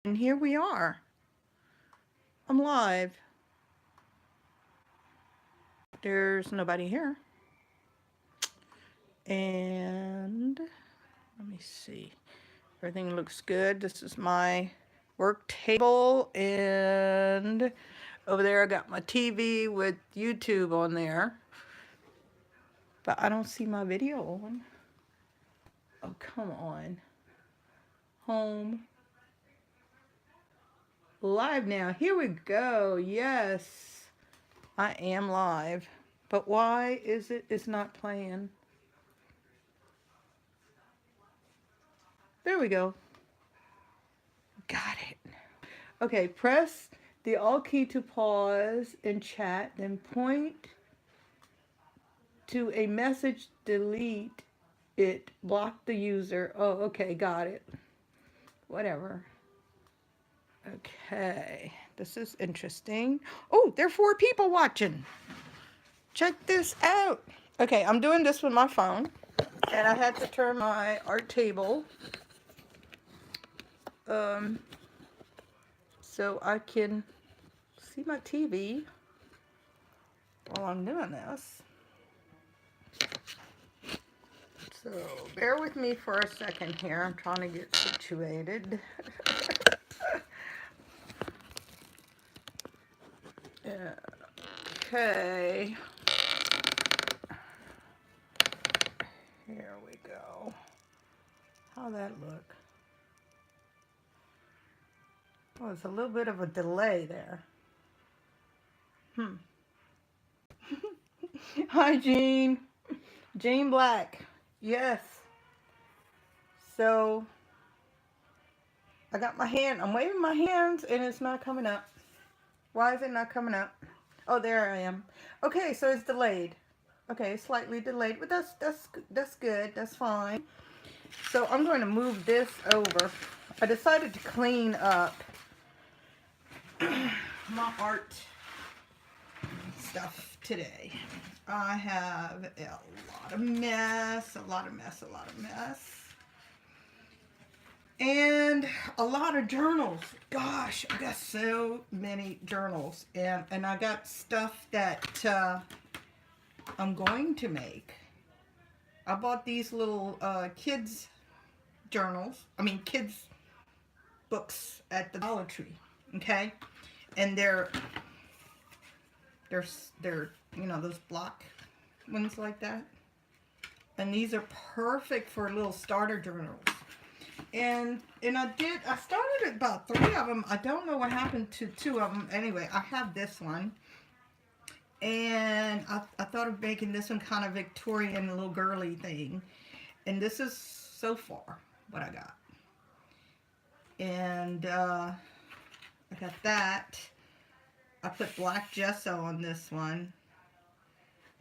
And here we are. I'm live. There's nobody here. And let me see. Everything looks good. This is my work table. And over there, I got my TV with YouTube on there. But I don't see my video on. Oh, come on. Home. Live now. Here we go. Yes. I am live. But why is it's not playing? There we go. Got it. Okay, press the Alt key to pause and chat, then point to a message, delete it, block the user. Oh, okay, got it. Whatever. Okay, this is interesting. Oh, there are 4 people watching. Check this out. Okay, I'm doing this with my phone, and I had to turn my art table um, so I can see my TV while I'm doing this. So bear with me for a second here. I'm trying to get situated. Okay. Here we go. How'd that look? Oh, it's a little bit of a delay there. Hi, Jean. Jean Black. Yes. So I got my hand. I'm waving my hands and it's not coming up. Why is it not coming up? Oh, there I am. Okay, so it's delayed. Okay, slightly delayed, but that's good. That's fine. So I'm going to move this over. I decided to clean up my art stuff today. I have a lot of mess, a lot of mess, a lot of mess. And a lot of journals. Gosh, I got so many journals. And I got stuff that I'm going to make. I bought these little kids journals. I mean, kids books at the Dollar Tree. Okay? And they're you know, those block ones like that. And these are perfect for little starter journals. And I started about 3 of them. I don't know what happened to 2 of them. Anyway, I have this one. And I thought of making this one kind of Victorian, little girly thing. And this is so far what I got. And I got that. I put black gesso on this one.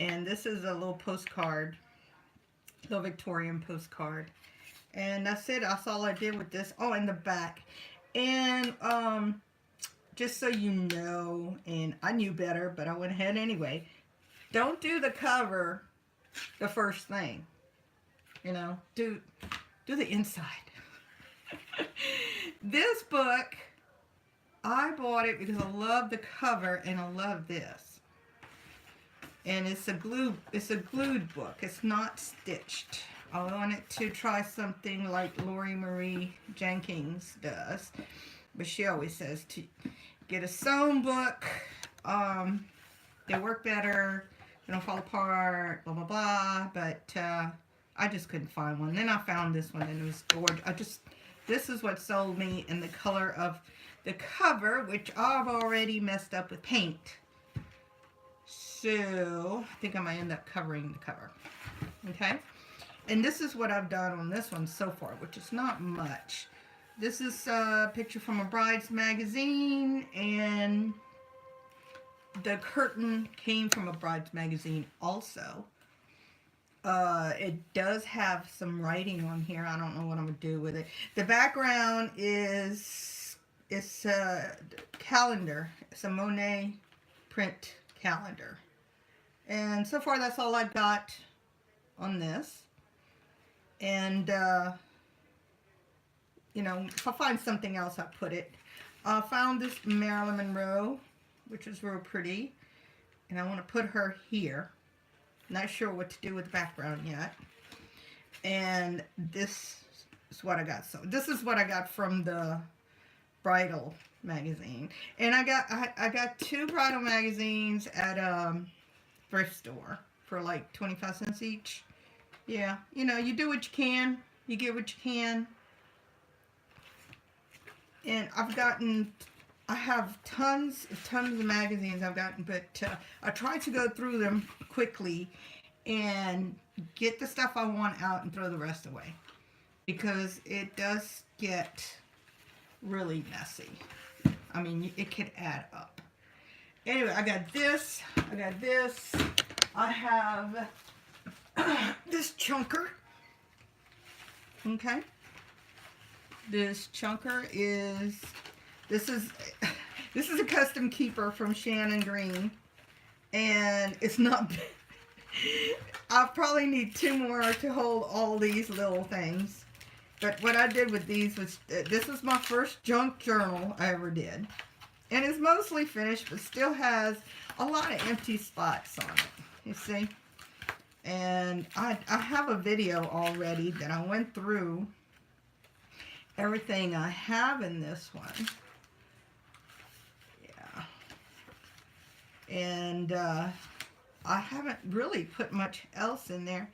And this is a little postcard, little Victorian postcard. And that's it. That's all I did with this. Oh, and the back. And just so you know, and I knew better, but I went ahead anyway. Don't do the cover the first thing. You know, do the inside. This book, I bought it because I love the cover and I love this. And it's a glued book. It's not stitched. I wanted to try something like Lori Marie Jenkins does, but she always says to get a sewn book. They work better. They don't fall apart. Blah blah blah. But I just couldn't find one. Then I found this one and it was gorgeous. This is what sold me, in the color of the cover, which I've already messed up with paint. So I think I might end up covering the cover. Okay. And this is what I've done on this one so far, which is not much. This is a picture from a bride's magazine, and the curtain came from a bride's magazine also. It does have some writing on here. I don't know what I'm going to do with it. The background is a calendar. It's a Monet print calendar. And so far that's all I've got on this. And you know, if I find something else, I'll put it. I found this Marilyn Monroe, which is real pretty. And I want to put her here. Not sure what to do with the background yet. And this is what I got. So this is what I got from the bridal magazine. And I got 2 bridal magazines at a thrift store for like 25 cents each. Yeah, you know, you do what you can. You get what you can. And I have tons of magazines I've gotten, but I try to go through them quickly and get the stuff I want out and throw the rest away, because it does get really messy. I mean, it could add up. Anyway, I got this. I have this chunker. Okay. This chunker is, this is a custom keeper from Shannon Green, and it's not big. I probably need 2 more to hold all these little things. But what I did with these was, this was my first junk journal I ever did. And it's mostly finished, but still has a lot of empty spots on it, you see. And I have a video already that I went through everything I have in this one. Yeah. And I haven't really put much else in there.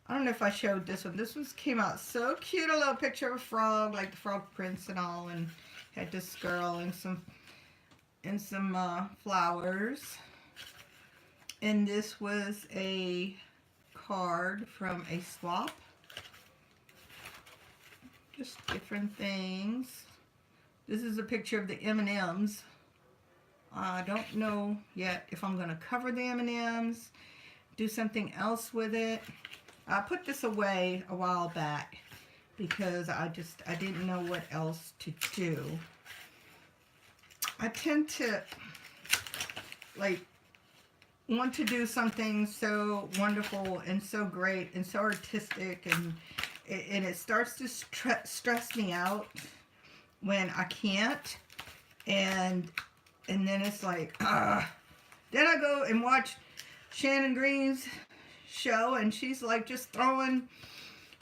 I don't know if I showed this one. This one came out so cute. A little picture of a frog, like the Frog Prince and all, and had this girl and some flowers. And this was a card from a swap. Just different things. This is a picture of the M&Ms. I don't know yet if I'm going to cover the M&Ms, do something else with it. I put this away a while back because I didn't know what else to do. I tend to like want to do something so wonderful and so great and so artistic, and it starts to stress me out when I can't, and then it's like, then I go and watch Shannon Green's show, and she's like just throwing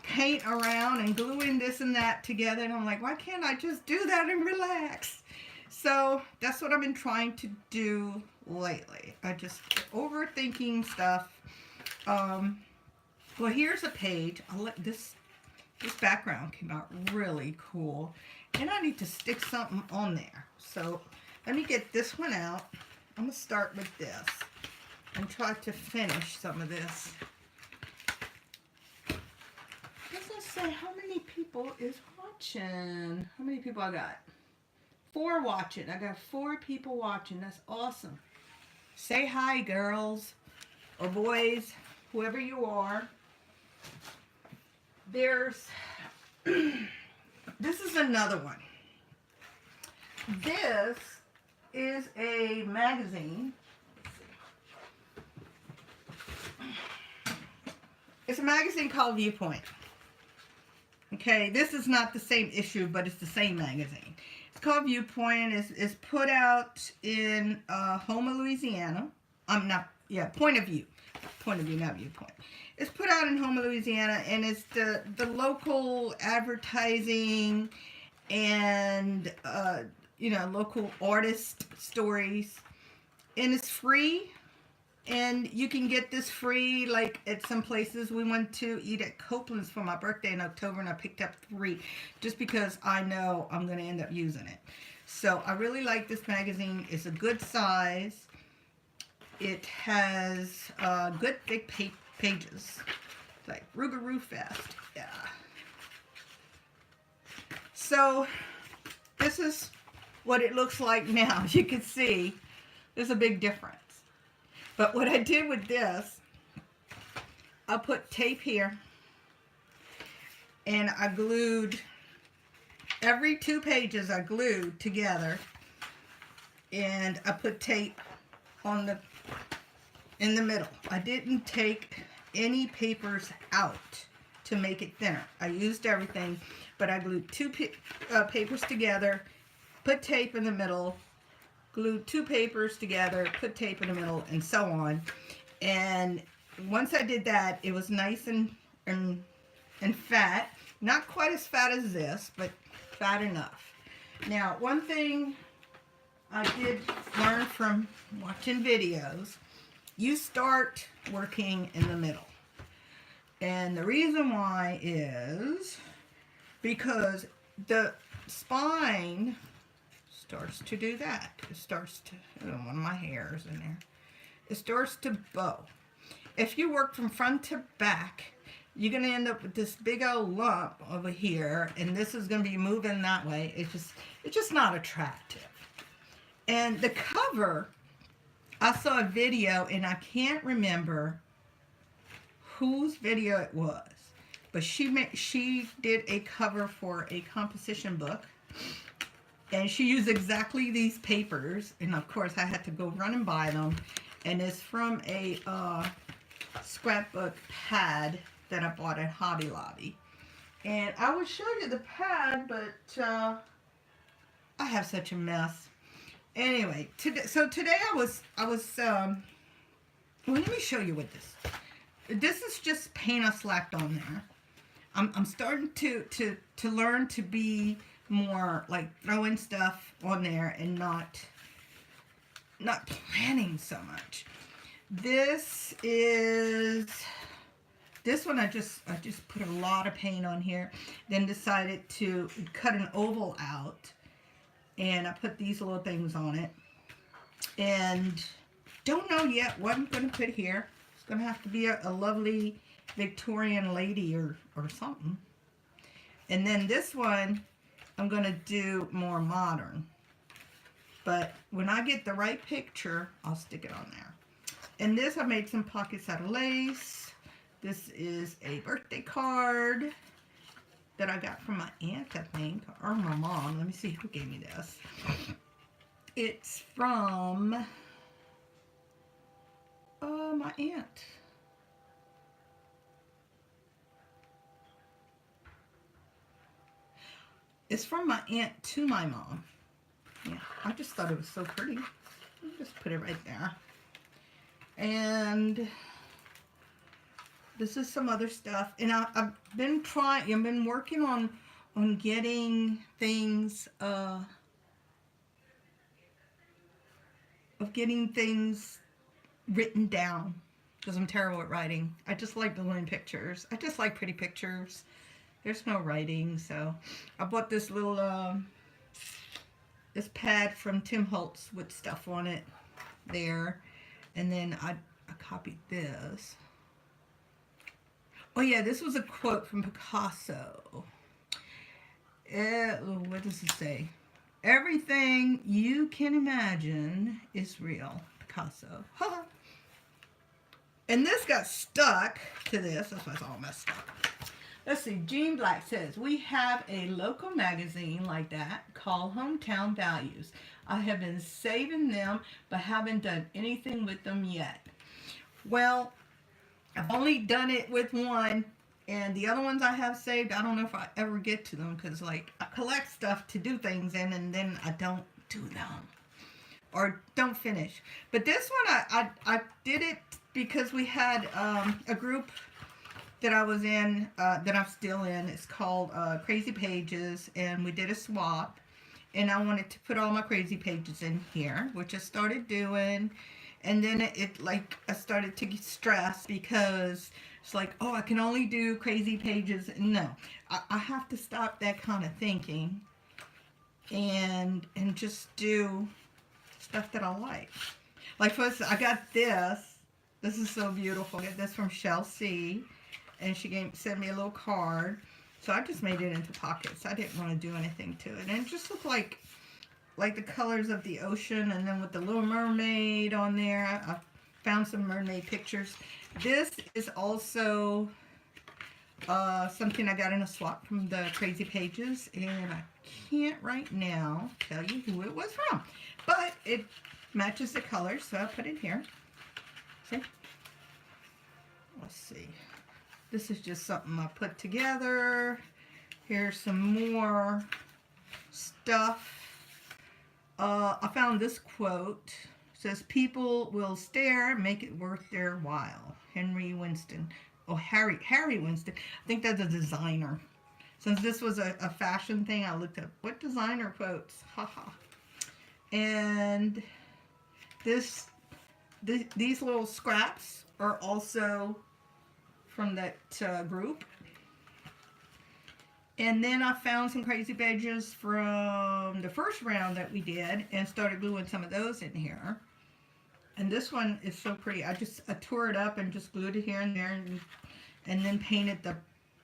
paint around and gluing this and that together, and I'm like, why can't I just do that and relax? So that's what I've been trying to do lately. I just overthinking stuff. Well, here's a page. This background came out really cool, and I need to stick something on there. So let me get this one out. I'm gonna start with this and try to finish some of this. Doesn't say how many people is watching. How many people I got? 4 watching. I got 4 people watching. That's awesome. Say hi, girls or boys, whoever you are. There's this is another one. This is a magazine. It's a magazine called Viewpoint. Okay, this is not the same issue, but it's the same magazine. It's called Viewpoint. It's put out in Houma, Louisiana. Point of View. Point of View, not Viewpoint. It's put out in Houma, Louisiana, and it's the local advertising and local artist stories, and it's free. And you can get this free, like at some places. We went to eat at Copeland's for my birthday in October, and I picked up 3 just because I know I'm going to end up using it. So I really like this magazine. It's a good size. It has good thick pages. It's like Rougarou Fest. Yeah. So this is what it looks like now. As you can see, there's a big difference. But what I did with this, I put tape here, and I glued every 2 pages. I glued together, and I put tape in the middle. I didn't take any papers out to make it thinner. I used everything. but I glued two papers together, put tape in the middle, glued two papers together, put tape in the middle, and so on. And once I did that, it was nice and fat. Not quite as fat as this, but fat enough. Now, one thing I did learn from watching videos, you start working in the middle. And the reason why is because the spine starts to do that. It starts to, oh, one of my hairs in there. It starts to bow. If you work from front to back, you're going to end up with this big old lump over here, and this is going to be moving that way. It's just not attractive. And the cover, I saw a video, and I can't remember whose video it was, but she did a cover for a composition book, and she used exactly these papers, and of course I had to go run and buy them, and it's from a scrapbook pad that I bought at Hobby Lobby. And I would show you the pad, but I have such a mess. Anyway, today I was well, let me show you what this is just paint I slapped on there. I'm starting to learn to be more like throwing stuff on there and not planning so much. This one I just put a lot of paint on here, then decided to cut an oval out, and I put these little things on it, and don't know yet what I'm going to put here. It's going to have to be a lovely Victorian lady or something. And then this one I'm going to do more modern, but when I get the right picture, I'll stick it on there. And this, I made some pockets out of lace. This is a birthday card that I got from my aunt, I think, or my mom. Let me see who gave me this. It's from my aunt. It's from my aunt to my mom. Yeah, I just thought it was so pretty. I'll just put it right there. And this is some other stuff. And I've been working on getting things, of getting things written down, because I'm terrible at writing. I just like doing pictures. I just like pretty pictures. There's no writing, so I bought this little this pad from Tim Holtz with stuff on it there, and then I copied this. Oh yeah, this was a quote from Picasso. What does it say? Everything you can imagine is real. Picasso. And this got stuck to this. That's why it's all messed up. Let's see. Jean Black says, we have a local magazine like that called Hometown Values. I have been saving them, but haven't done anything with them yet. Well, I've only done it with one, and the other ones I have saved, I don't know if I ever get to them, because like I collect stuff to do things in, and then I don't do them or don't finish. But this one I did it because we had a group that I was in, that I'm still in. It's called Crazy Pages, and we did a swap, and I wanted to put all my crazy pages in here, which I started doing. And then it like, I started to get stressed, because it's like, oh, I can only do crazy pages. No, I have to stop that kind of thinking and just do stuff that I like. Like first, I got this. This is so beautiful. I got this from Chelsea, and she sent me a little card. So I just made it into pockets. I didn't want to do anything to it. And it just looked like the colors of the ocean, and then with the Little Mermaid on there. I found some mermaid pictures. This is also something I got in a swap from the Crazy Pages, and I can't right now tell you who it was from, but it matches the colors, so I'll put it here. See? Let's see. This is just something I put together, Here's some more stuff. I found this quote. It says, "People will stare, make it worth their while." Henry Winston. Oh, Harry Winston. I think that's a designer. Since this was a fashion thing, I looked up what designer quotes. Haha. And these little scraps are also from that group. And then I found some crazy pages from the first round that we did and started gluing some of those in here. And this one is so pretty. I tore it up and just glued it here and there, and then painted the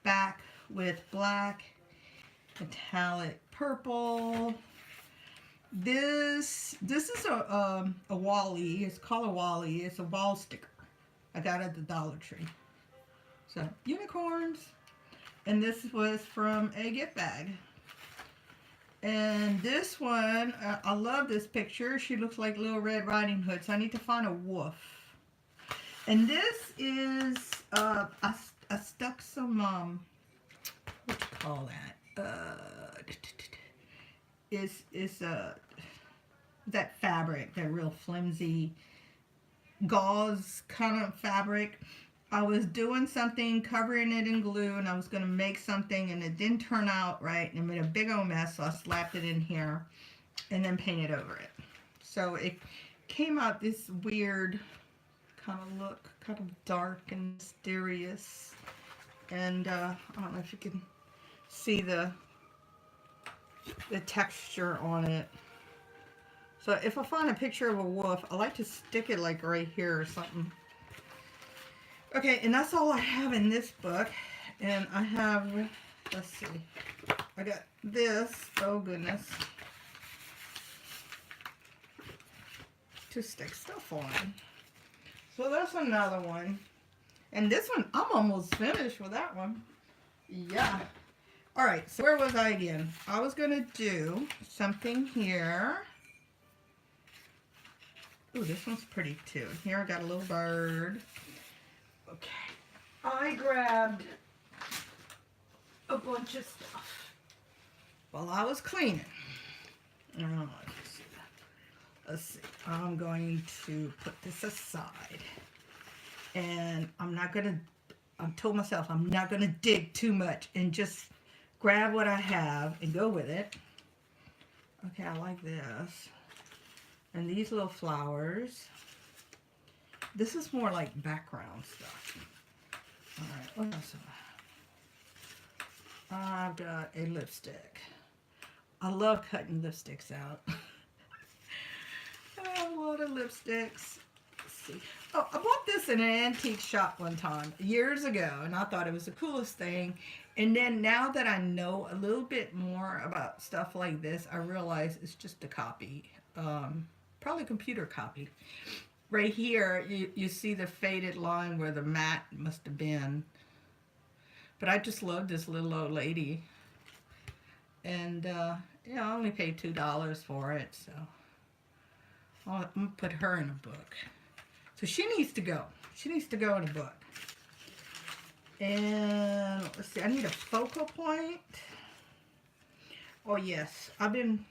back with black, metallic purple. This is a Wally. It's called a Wally. It's a wall sticker I got at the Dollar Tree. So unicorns. And this was from a gift bag. And this one, I love this picture. She looks like Little Red Riding Hood. So I need to find a wolf. And this is, I stuck some, what you call that? Is that fabric, that real flimsy gauze kind of fabric. I was doing something, covering it in glue, and I was going to make something, and it didn't turn out right, and it made a big old mess, so I slapped it in here and then painted over it. So it came out this weird kind of look, kind of dark and mysterious. And I don't know if you can see the texture on it. So if I find a picture of a wolf, I like to stick it like right here or something. Okay, and that's all I have in this book. And I have, let's see, I got this, oh goodness, to stick stuff on. So that's another one. And this one, I'm almost finished with that one. Yeah. All right, so where was I again? I was going to do something here. Oh, this one's pretty too. Here I got a little bird. Okay, I grabbed a bunch of stuff while I was cleaning. Oh, let's see. I'm going to put this aside. And I told myself I'm not going to dig too much and just grab what I have and go with it. Okay, I like this. And these little flowers. This is more like background stuff. All right, what else have I? I've got a lipstick. I love cutting lipsticks out. I have a lot of lipsticks. Let's see. Oh, I bought this in an antique shop one time, years ago, and I thought it was the coolest thing. And then now that I know a little bit more about stuff like this, I realize it's just a copy. Probably a computer copy. Right here, you see the faded line where the mat must have been. But I just love this little old lady. And, yeah, I only paid $2 for it, so I'm going to put her in a book. So she needs to go. She needs to go in a book. And, let's see, I need a focal point. Oh, yes, I've been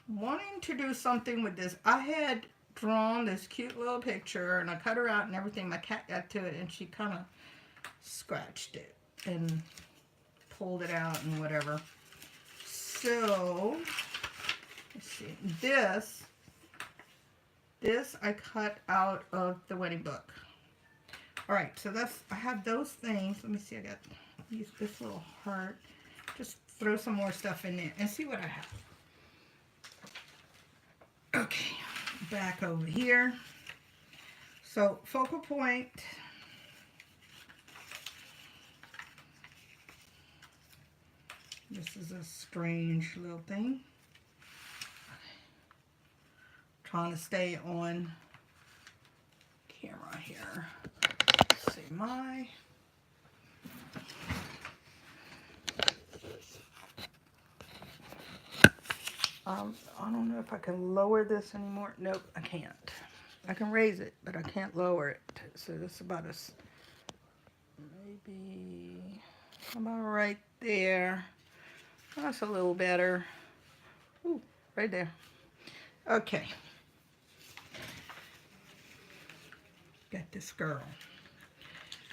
wanting to do something with this. I had drawn this cute little picture and I cut her out and everything. My cat got to it and she kind of scratched it and pulled it out and whatever. So let's see, this I cut out of the wedding book. All right, so I have those things. Let me see, I got this little heart. Just throw some more stuff in there and see what I have. Okay, back over here. So focal point. This is a strange little thing. Trying to stay on camera here. Let's see, I don't know if I can lower this anymore. Nope, I can't. I can raise it, but I can't lower it. So this is about maybe about right there. That's a little better. Ooh, right there. Okay. Got this girl.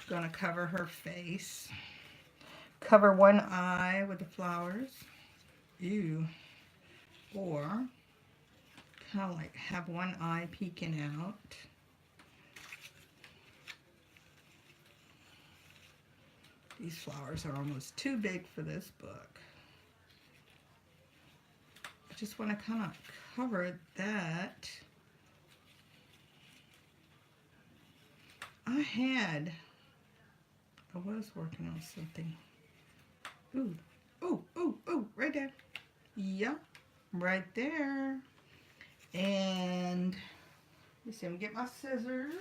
Gonna cover her face. Cover one eye with the flowers. Ew. Or kind of like have one eye peeking out. These flowers are almost too big for this book. I just want to kind of cover that. I was working on something. Ooh, ooh, ooh, ooh, right there. Yep, right there. And let me see, I'm gonna get my scissors.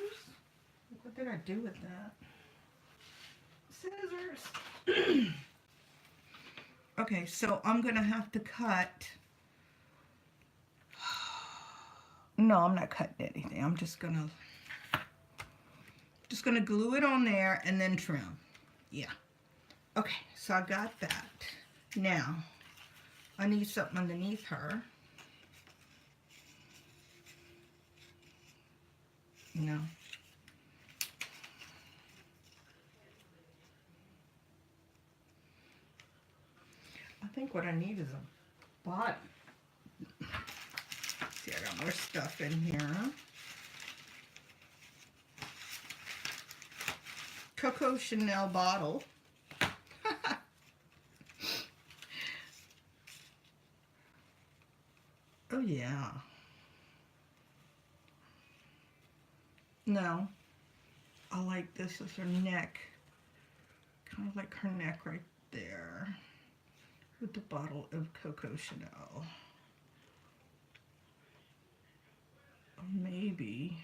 What did I do with that? Scissors. Okay, so I'm gonna have to cut. No, I'm not cutting anything. I'm just gonna glue it on there and then trim. Yeah. Okay, so I got that. Now, I need something underneath her. No. I think what I need is a body. See, I got more stuff in here. Coco Chanel bottle. Oh yeah. No. I like this as her neck. Kind of like her neck right there. With the bottle of Coco Chanel. Or maybe.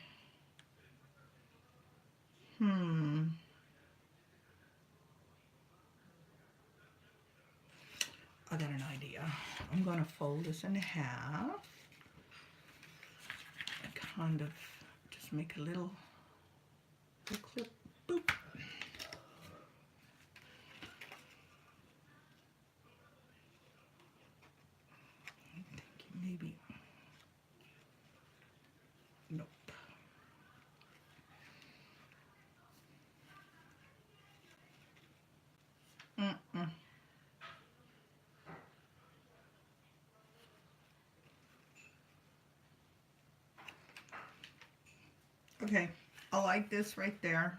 I got an idea. I'm going to fold this in half. And kind of just make a little clip. Boop. I'm thinking maybe. Nope. Mm-mm. Okay, I like this right there.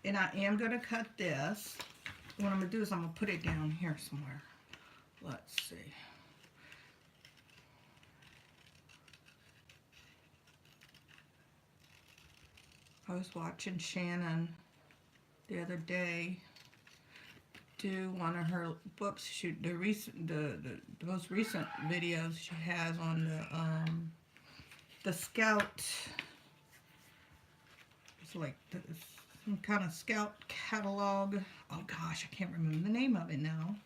And I am going to cut this. What I'm going to do is I'm going to put it down here somewhere. Let's see. I was watching Shannon the other day do one of her books. Shoot the most recent videos she has on the Scout. It's like some kind of Scout catalog. Oh gosh, I can't remember the name of it now.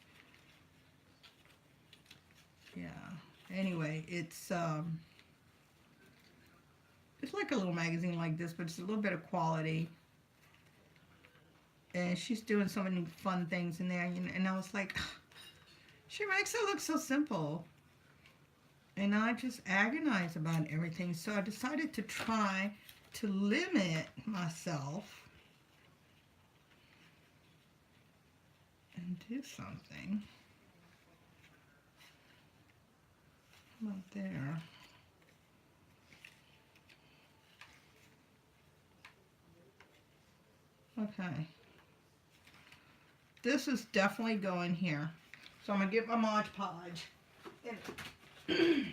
Yeah. Anyway, it's like a little magazine like this, but it's a little bit of quality. And she's doing so many fun things in there, and I was like, she makes it look so simple. And I just agonize about everything, so I decided to try to limit myself and do something. How about there? Okay. This is definitely going here. So I'm going to get my Mod Podge. I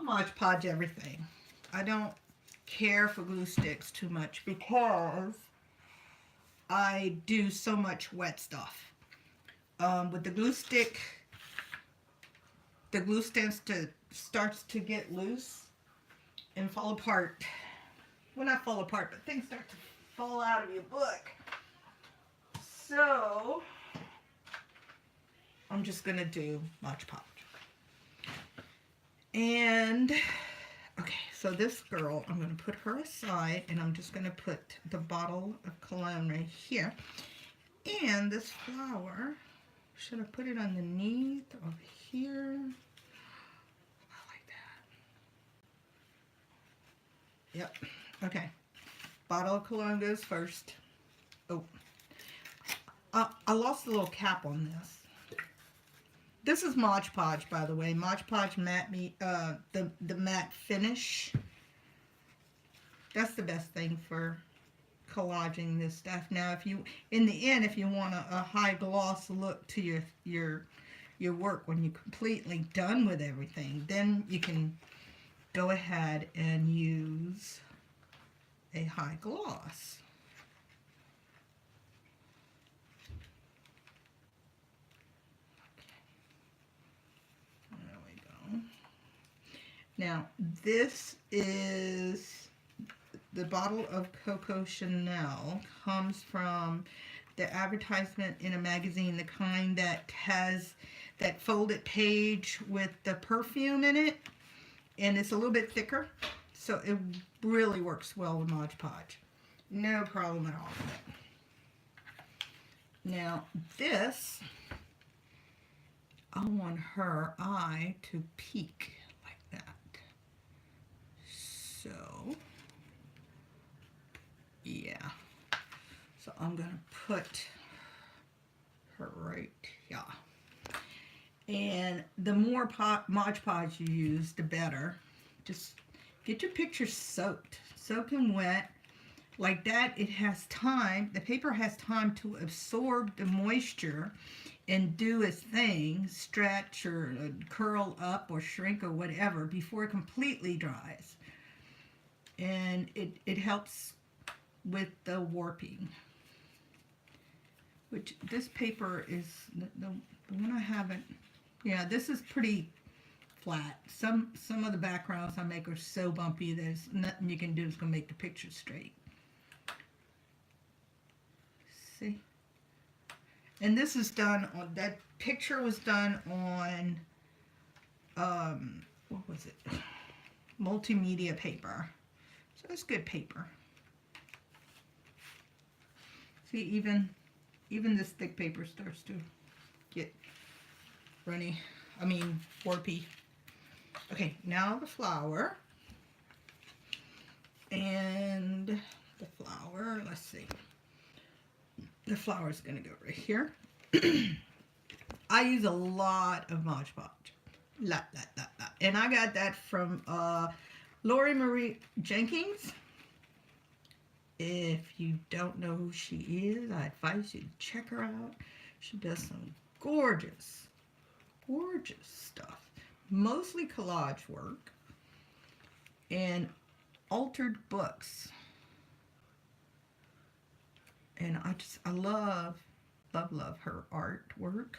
Mod Podge everything. I don't care for glue sticks too much because I do so much wet stuff. With the glue stick, the glue starts to get loose and fall apart. Well, not fall apart, but things start to fall out of your book. So I'm just going to do Mod Podge. And, okay, so this girl, I'm going to put her aside, and I'm just going to put the bottle of cologne right here. And this flower, should I put it underneath over here? I like that. Yep. Okay. Bottle of cologne goes first. Oh. I lost the little cap on this. This is Mod Podge, by the way. Mod Podge matte the matte finish. That's the best thing for collaging this stuff. Now, if you, in the end, if you want a high gloss look to your work when you're completely done with everything, then you can go ahead and use a high gloss. There we go. Now, this is the bottle of Coco Chanel. Comes from the advertisement in a magazine, the kind that has that folded page with the perfume in it, and it's a little bit thicker, so it really works well with Mod Podge. No problem at all with it. Now this, I want her eye to peek like that. So yeah, so I'm gonna put her right here. And the more Mod Podge you use, the better. Just get your picture soaking wet. Like that, it has time, the paper has time to absorb the moisture and do its thing, stretch or curl up or shrink or whatever before it completely dries. And it helps with the warping. Which this paper is, the one I haven't, yeah, this is pretty flat. Some of the backgrounds I make are so bumpy there's nothing you can do that's going to make the picture straight. See? And this is done on, that picture was done on, what was it? Multimedia paper. So it's good paper. See, even this thick paper starts to get runny, warpy. Okay, now the flower. And the flower, let's see. The flower is going to go right here. I use a lot of Mod Podge. And I got that from Lori Marie Jenkins. If you don't know who she is, I advise you to check her out. She does some gorgeous, gorgeous stuff. Mostly collage work and altered books. And I love her artwork.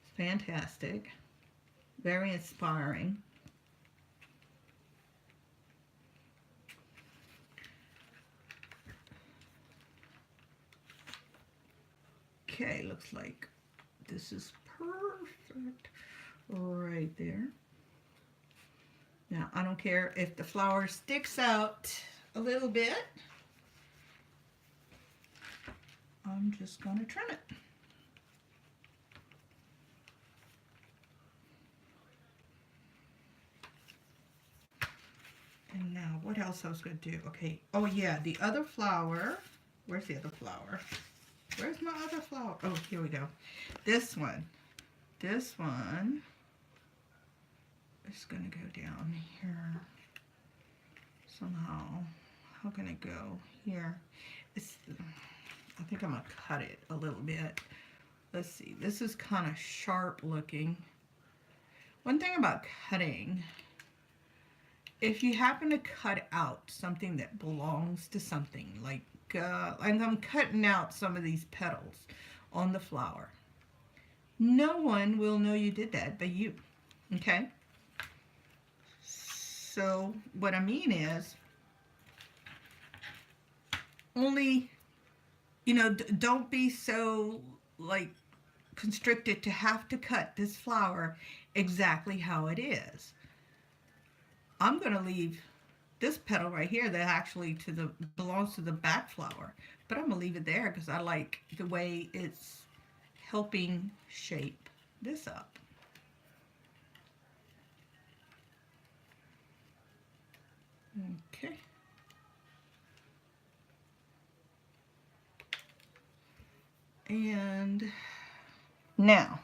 It's fantastic. Very inspiring. Okay, looks like this is perfect right there. Now, I don't care if the flower sticks out a little bit. I'm just going to trim it. And now, what else I was going to do? Okay, oh yeah, the other flower. Where's the other flower? Where's my other flower? Oh, here we go. This one is going to go down here somehow. How can it go here? I think I'm going to cut it a little bit. Let's see. This is kind of sharp looking. One thing about cutting, if you happen to cut out something that belongs to something, like I'm cutting out some of these petals on the flower, no one will know you did that but you. Okay? So what I mean is, only, don't be so like constricted to have to cut this flower exactly how it is. I'm going to leave this petal right here that actually belongs to the back flower, But I'm going to leave it there because I like the way it's helping shape this up. Okay. And now,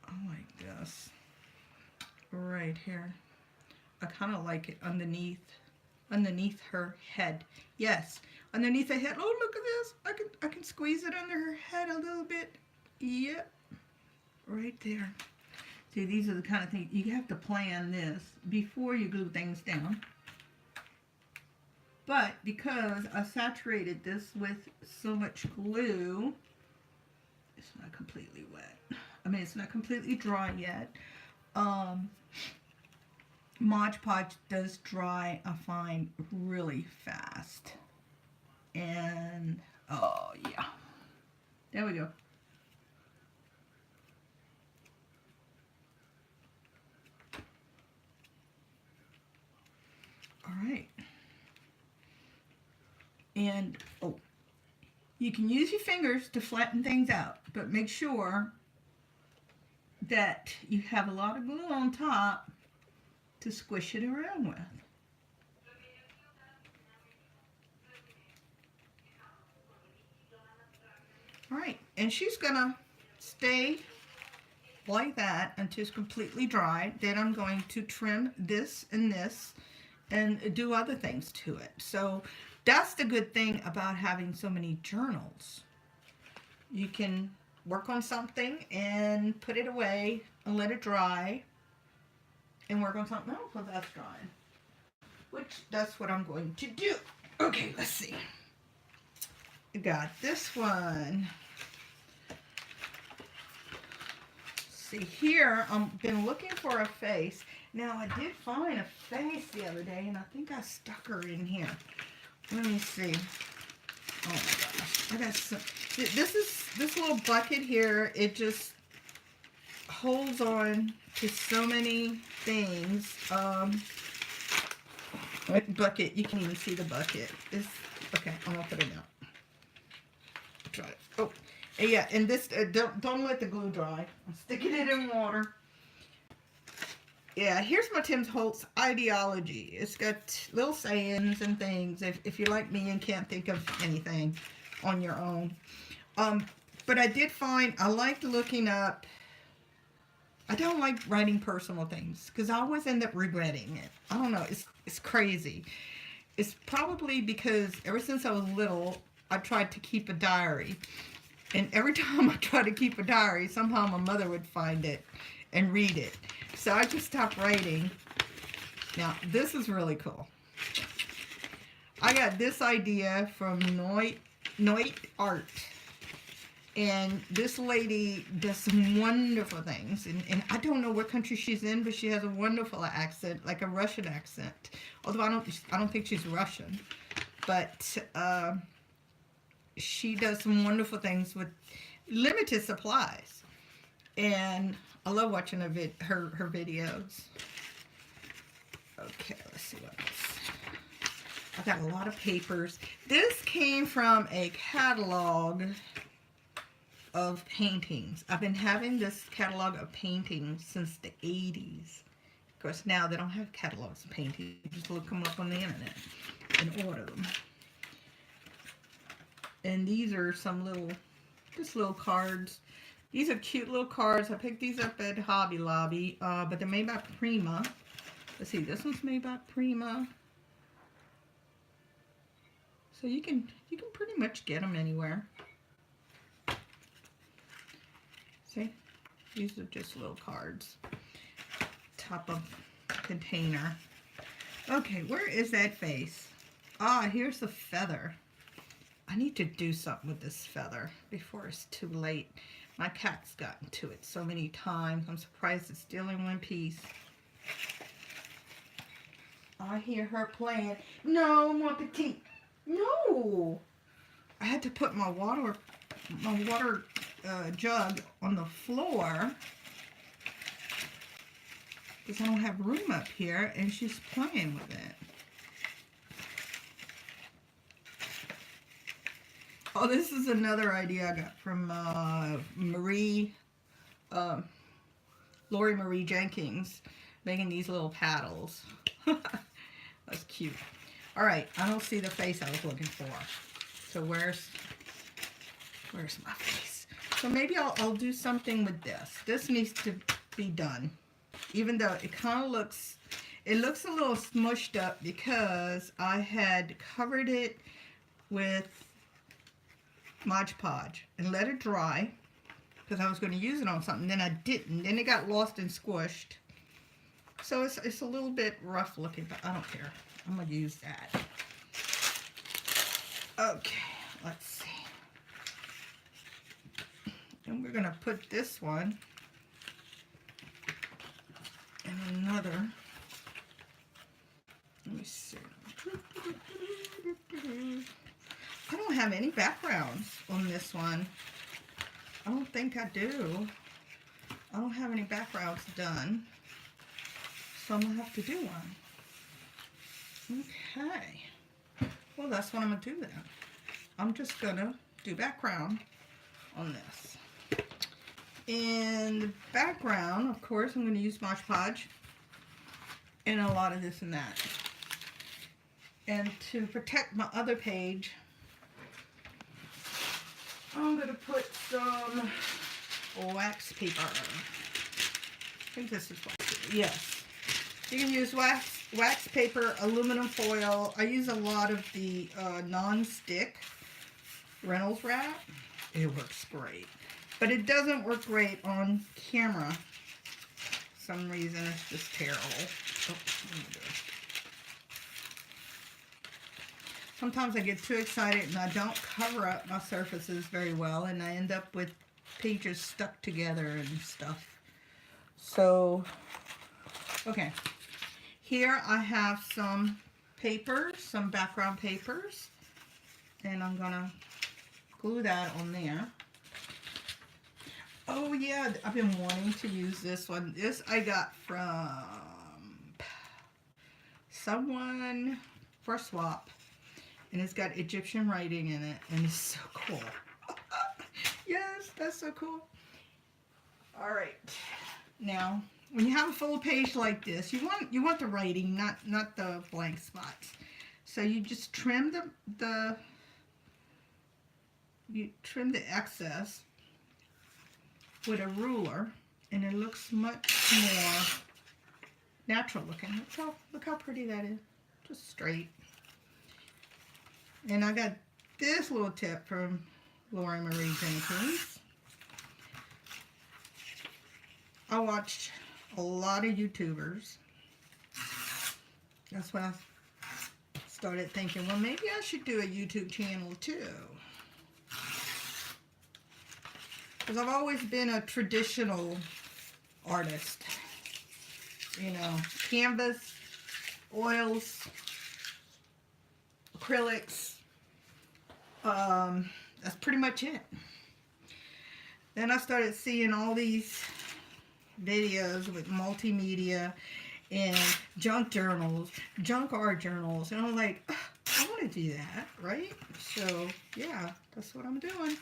I like this right here. I kind of like it underneath her head. Yes, underneath the head. Oh, look at this. I can squeeze it under her head a little bit. Yep, right there. See, these are the kind of things you have to plan this before you glue things down. But because I saturated this with so much glue, it's not completely wet. I mean, it's not completely dry yet. Mod Podge does dry, I find, really fast. And, oh yeah. There we go. All right. And, oh, you can use your fingers to flatten things out, but make sure that you have a lot of glue on top to squish it around with. All right, and she's gonna stay like that until it's completely dry. Then I'm going to trim this and do other things to it. So that's the good thing about having so many journals. You can work on something and put it away and let it dry and work on something else while that's drying. Which, that's what I'm going to do. Okay, let's see. I got this one. See here, I've been looking for a face. Now I did find a face the other day, and I think I stuck her in here. Let me see. Oh my gosh, I got some. This little bucket here. It just holds on to so many things. Bucket. You can even see the bucket. It's okay. I'm gonna put it down. Try it. Oh. Yeah, and this, don't let the glue dry. I'm sticking it in water. Yeah, here's my Tim Holtz ideology. It's got little sayings and things if you're like me and can't think of anything on your own. But I did find, I liked looking up, I don't like writing personal things because I always end up regretting it. I don't know, it's crazy. It's probably because ever since I was little, I tried to keep a diary. And every time I try to keep a diary, somehow my mother would find it and read it. So I just stopped writing. Now, this is really cool. I got this idea from Noit Art. And this lady does some wonderful things. And I don't know what country she's in, but she has a wonderful accent, like a Russian accent. Although I don't think she's Russian. But she does some wonderful things with limited supplies, and I love watching her videos. Okay, let's see what else. I've got a lot of papers. This came from a catalog of paintings. I've been having this catalog of paintings since the 80s. Of course, now they don't have catalogs of paintings. You just look them up on the internet and order them. And these are some just little cards. These are cute little cards. I picked these up at Hobby Lobby, but they're made by Prima. Let's see, this one's made by Prima. So you can pretty much get them anywhere. See, these are just little cards. Top of container. Okay, where is that face? Ah, here's the feather. I need to do something with this feather before it's too late. My cat's gotten to it so many times. I'm surprised it's still in one piece. I hear her playing. No, mon petit. No. I had to put my water jug on the floor because I don't have room up here, and she's playing with it. Oh, this is another idea I got from Lori Marie Jenkins, making these little paddles. That's cute. All right, I don't see the face I was looking for. So where's my face? So maybe I'll do something with this. This needs to be done, even though it kind of looks, it looks a little smushed up because I had covered it with Mod Podge and let it dry because I was going to use it on something. Then I didn't. Then it got lost and squished. So it's a little bit rough looking, but I don't care. I'm going to use that. Okay, let's see. And we're going to put this one in another. Let me see. I don't have any backgrounds on this one. I don't think I do. I don't have any backgrounds done. So I'm going to have to do one. Okay. Well, that's what I'm going to do then. I'm just going to do background on this. In the background, of course, I'm going to use Mod Podge and a lot of this and that. And to protect my other page, I'm going to put some wax paper. I think this is wax paper. Yes. You can use wax paper, aluminum foil. I use a lot of the non-stick Reynolds wrap. It works great. But it doesn't work great on camera. For some reason, it's just terrible. Oh, let me do it. Sometimes I get too excited and I don't cover up my surfaces very well, and I end up with pages stuck together and stuff. So, okay. Here I have some papers, some background papers, and I'm gonna glue that on there. Oh yeah, I've been wanting to use this one. This I got from someone for a swap. And it's got Egyptian writing in it, and it's so cool. Yes, that's so cool. All right, now when you have a full page like this, you want the writing, not the blank spots. So you just trim the excess with a ruler, and it looks much more natural looking. Look how pretty that is, just straight. And I got this little tip from Lori Marie Jenkins. I watched a lot of YouTubers. That's when I started thinking, well, maybe I should do a YouTube channel too. Because I've always been a traditional artist. You know, canvas, oils, acrylics. That's pretty much it. Then I started seeing all these videos with multimedia and junk journals, junk art journals, and I'm like, I want to do that, right? So yeah, that's what I'm doing.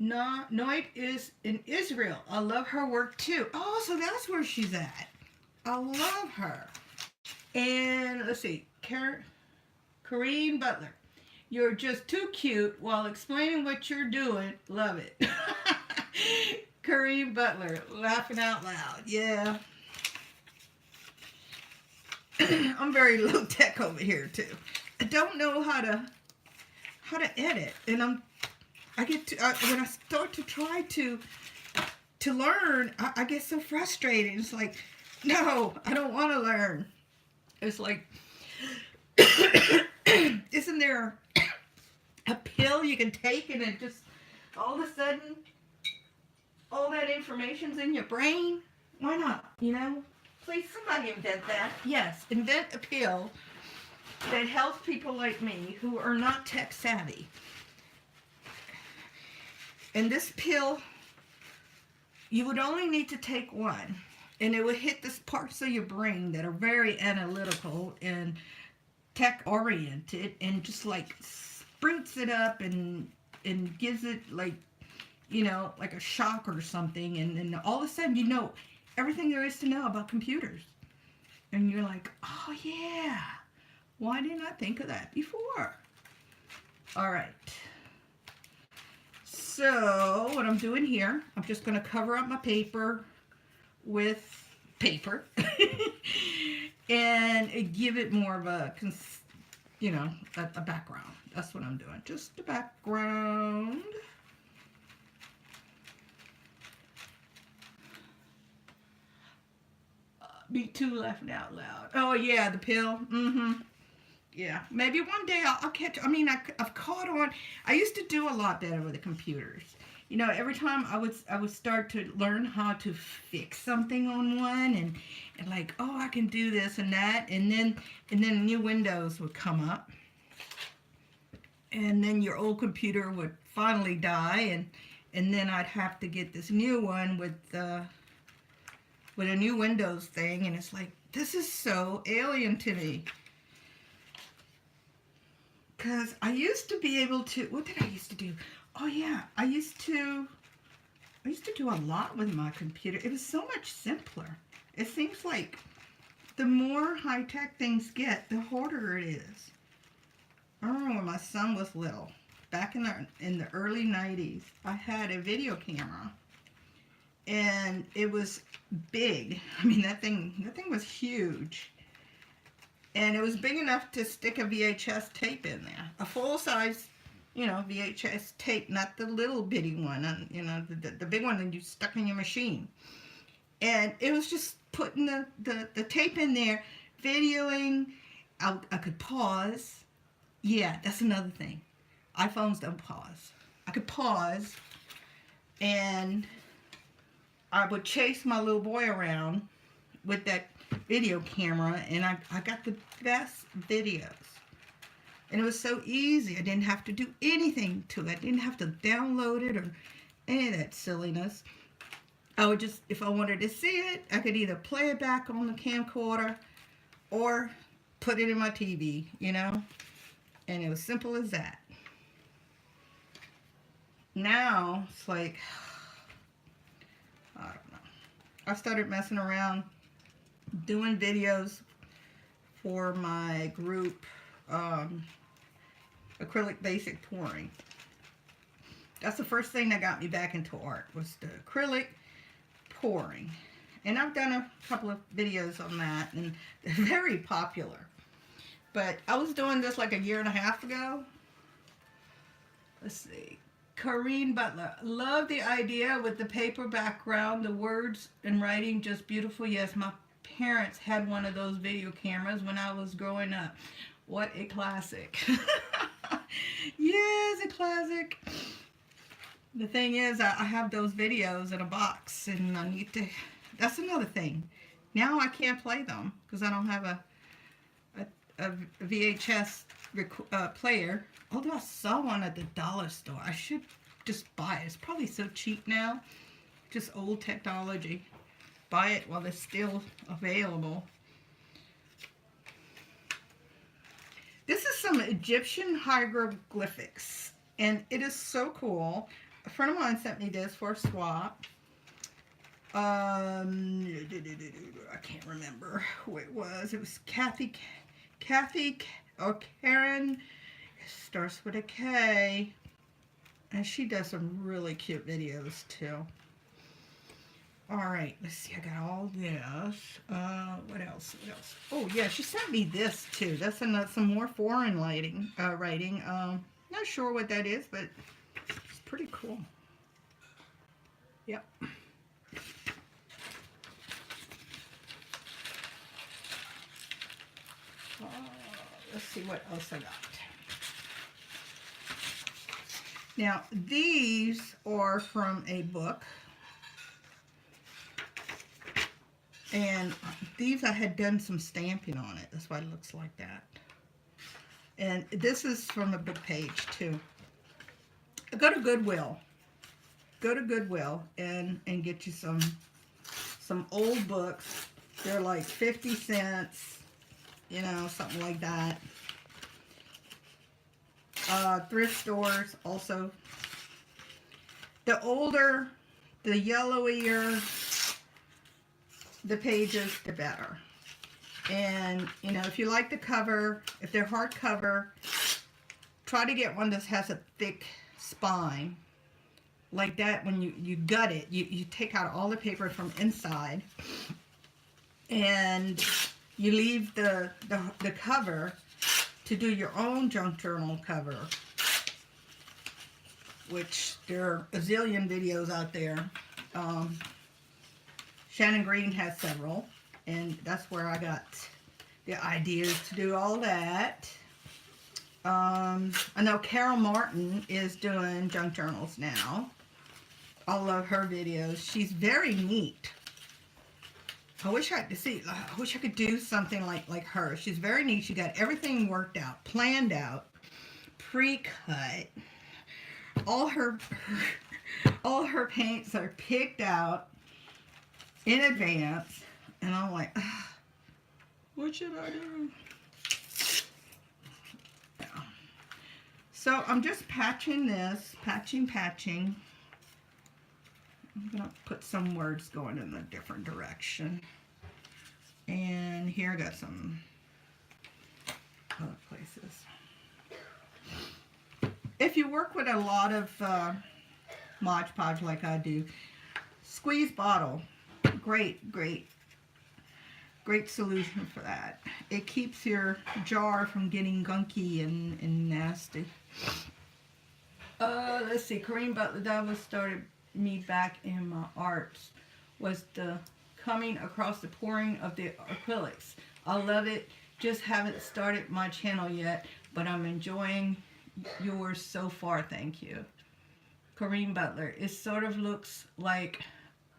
Noit is in Israel. I love her work too. Oh, so that's where she's at. I love her. And let's see, Kareen Butler. You're just too cute while explaining what you're doing. Love it. Kareen Butler, laughing out loud. Yeah. I'm very low tech over here too. I don't know how to edit, and I get to when I start to try to learn, I get so frustrated. It's like, no, I don't want to learn. It's like, isn't there a pill you can take and it just all of a sudden all that information's in your brain? Why not? You know, please somebody invent that. Yes, invent a pill that helps people like me who are not tech savvy. And this pill, you would only need to take one. And it will hit the parts of your brain that are very analytical and tech oriented, and just like sprints it up and gives it like, you know, like a shock or something, and then all of a sudden you know everything there is to know about computers. And you're like, oh yeah, why didn't I think of that before? All right. So what I'm doing here, I'm just going to cover up my paper with paper and give it more of a, you know, a background. That's what I'm doing. Just a background. Me too, laughing out loud. Oh yeah, the pill. Yeah, maybe one day I'll catch. I mean, I've caught on. I used to do a lot better with the computers. You know, every time I would start to learn how to fix something on one, and like, oh, I can do this and that, and then new Windows would come up, and then your old computer would finally die, and then I'd have to get this new one with a new Windows thing, and it's like, this is so alien to me. Because I used to be able to, what did I used to do? Oh yeah, I used to do a lot with my computer. It was so much simpler. It seems like the more high-tech things get, the harder it is. I remember when my son was little, back in the early 90s, I had a video camera. And it was big. I mean, that thing was huge. And it was big enough to stick a VHS tape in there. A full-size, you know, VHS tape, not the little bitty one, you know, the big one that you stuck in your machine. And it was just putting the tape in there, videoing. I could pause. Yeah, that's another thing. iPhones don't pause. I could pause, and I would chase my little boy around with that video camera, and I got the best videos. And it was so easy. I didn't have to do anything to it. I didn't have to download it or any of that silliness. I would just, if I wanted to see it, I could either play it back on the camcorder or put it in my TV, you know? And it was simple as that. Now, it's like, I don't know. I started messing around doing videos for my group, Acrylic Basic Pouring. That's the first thing that got me back into art, was the acrylic pouring. And I've done a couple of videos on that, and they're very popular. But I was doing this like a year and a half ago. Let's see. Corrine Butler. Love the idea with the paper background, the words and writing just beautiful. Yes, my parents had one of those video cameras when I was growing up. What a classic. Yes, a classic. The thing is, I have those videos in a box, and I need to, that's another thing. Now I can't play them because I don't have a VHS player. Although I saw one at the dollar store. I should just buy it. It's probably so cheap now. Just old technology. Buy it while it's still available. This is some Egyptian hieroglyphics, and it is so cool. A friend of mine sent me this for a swap. I can't remember who it was. It was Kathy or Karen. It starts with a K. And she does some really cute videos too. Alright, let's see. I got all this. What else? What else? Oh, yeah, she sent me this too. That's some more foreign writing. Not sure what that is, but it's pretty cool. Yep. Let's see what else I got. Now, these are from a book. And these I had done some stamping on it. That's why it looks like that. And this is from a book page too. Go to Goodwill. Go to Goodwill and get you some some old books. They're like 50 cents, you know, something like that. Thrift stores also. The older, the yellowier the pages, the better. And, you know, if you like the cover, if they're hardcover, try to get one that has a thick spine. Like that, when you gut it, you take out all the paper from inside. And you leave the cover to do your own junk journal cover. Which there are a zillion videos out there. Shannon Green has several, and that's where I got the ideas to do all that. I know Carol Martin is doing junk journals now. I love her videos. She's very neat. I wish I could do something like her. She's very neat. She got everything worked out, planned out, pre-cut. All her paints are picked out in advance, and I'm like, what should I do? Yeah. So I'm just patching this, patching. I'm gonna put some words going in a different direction, and here I got some other places. If you work with a lot of Mod Podge like I do, squeeze bottle, great solution for that. It keeps your jar from getting gunky and nasty. Let's see, Kareem Butler, that was started me back in my arts, was the coming across the pouring of the acrylics. I love it. Just haven't started my channel yet, but I'm enjoying yours so far, thank you. Kareem Butler. It sort of looks like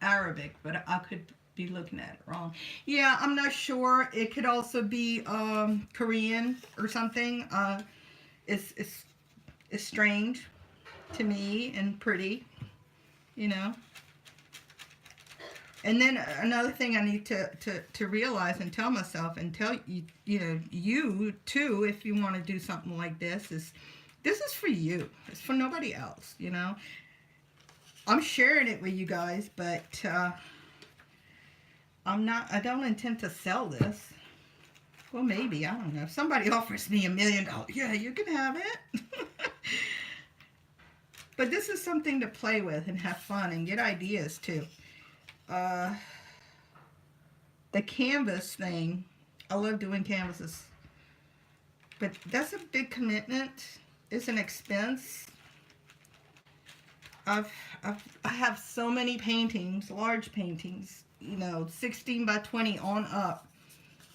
Arabic, but I could be looking at it wrong. Yeah, I'm not sure. It could also be Korean or something. It's strange to me and pretty, you know. And then another thing I need to realize and tell myself and tell you, you know, you too, if you want to do something like this, is this is for you. It's for nobody else, you know. I'm sharing it with you guys, but I don't intend to sell this. Well, maybe, I don't know. If somebody offers me $1 million, yeah, you can have it. But this is something to play with and have fun and get ideas too. The canvas thing, I love doing canvases, but that's a big commitment. It's an expense. I have so many paintings, large paintings, you know, 16 by 20 on up,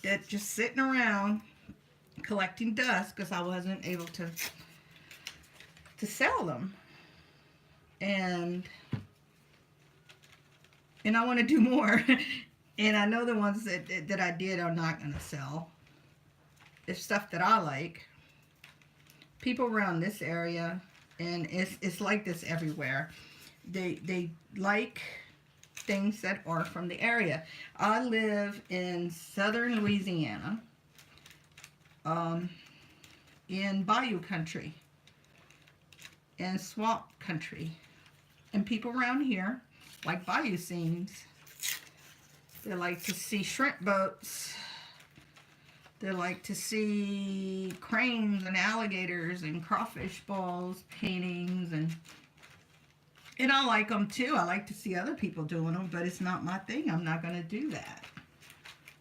that just sitting around collecting dust because I wasn't able to sell them. And I want to do more. And I know the ones that I did are not going to sell. It's stuff that I like. People around this area, and it's like this everywhere, they like things that are from the area. I live in southern Louisiana, in bayou country and swamp country, and people around here like bayou scenes. They like to see shrimp boats. They like to see cranes and alligators and crawfish balls, paintings, and I like them too. I like to see other people doing them, but it's not my thing. I'm not going to do that.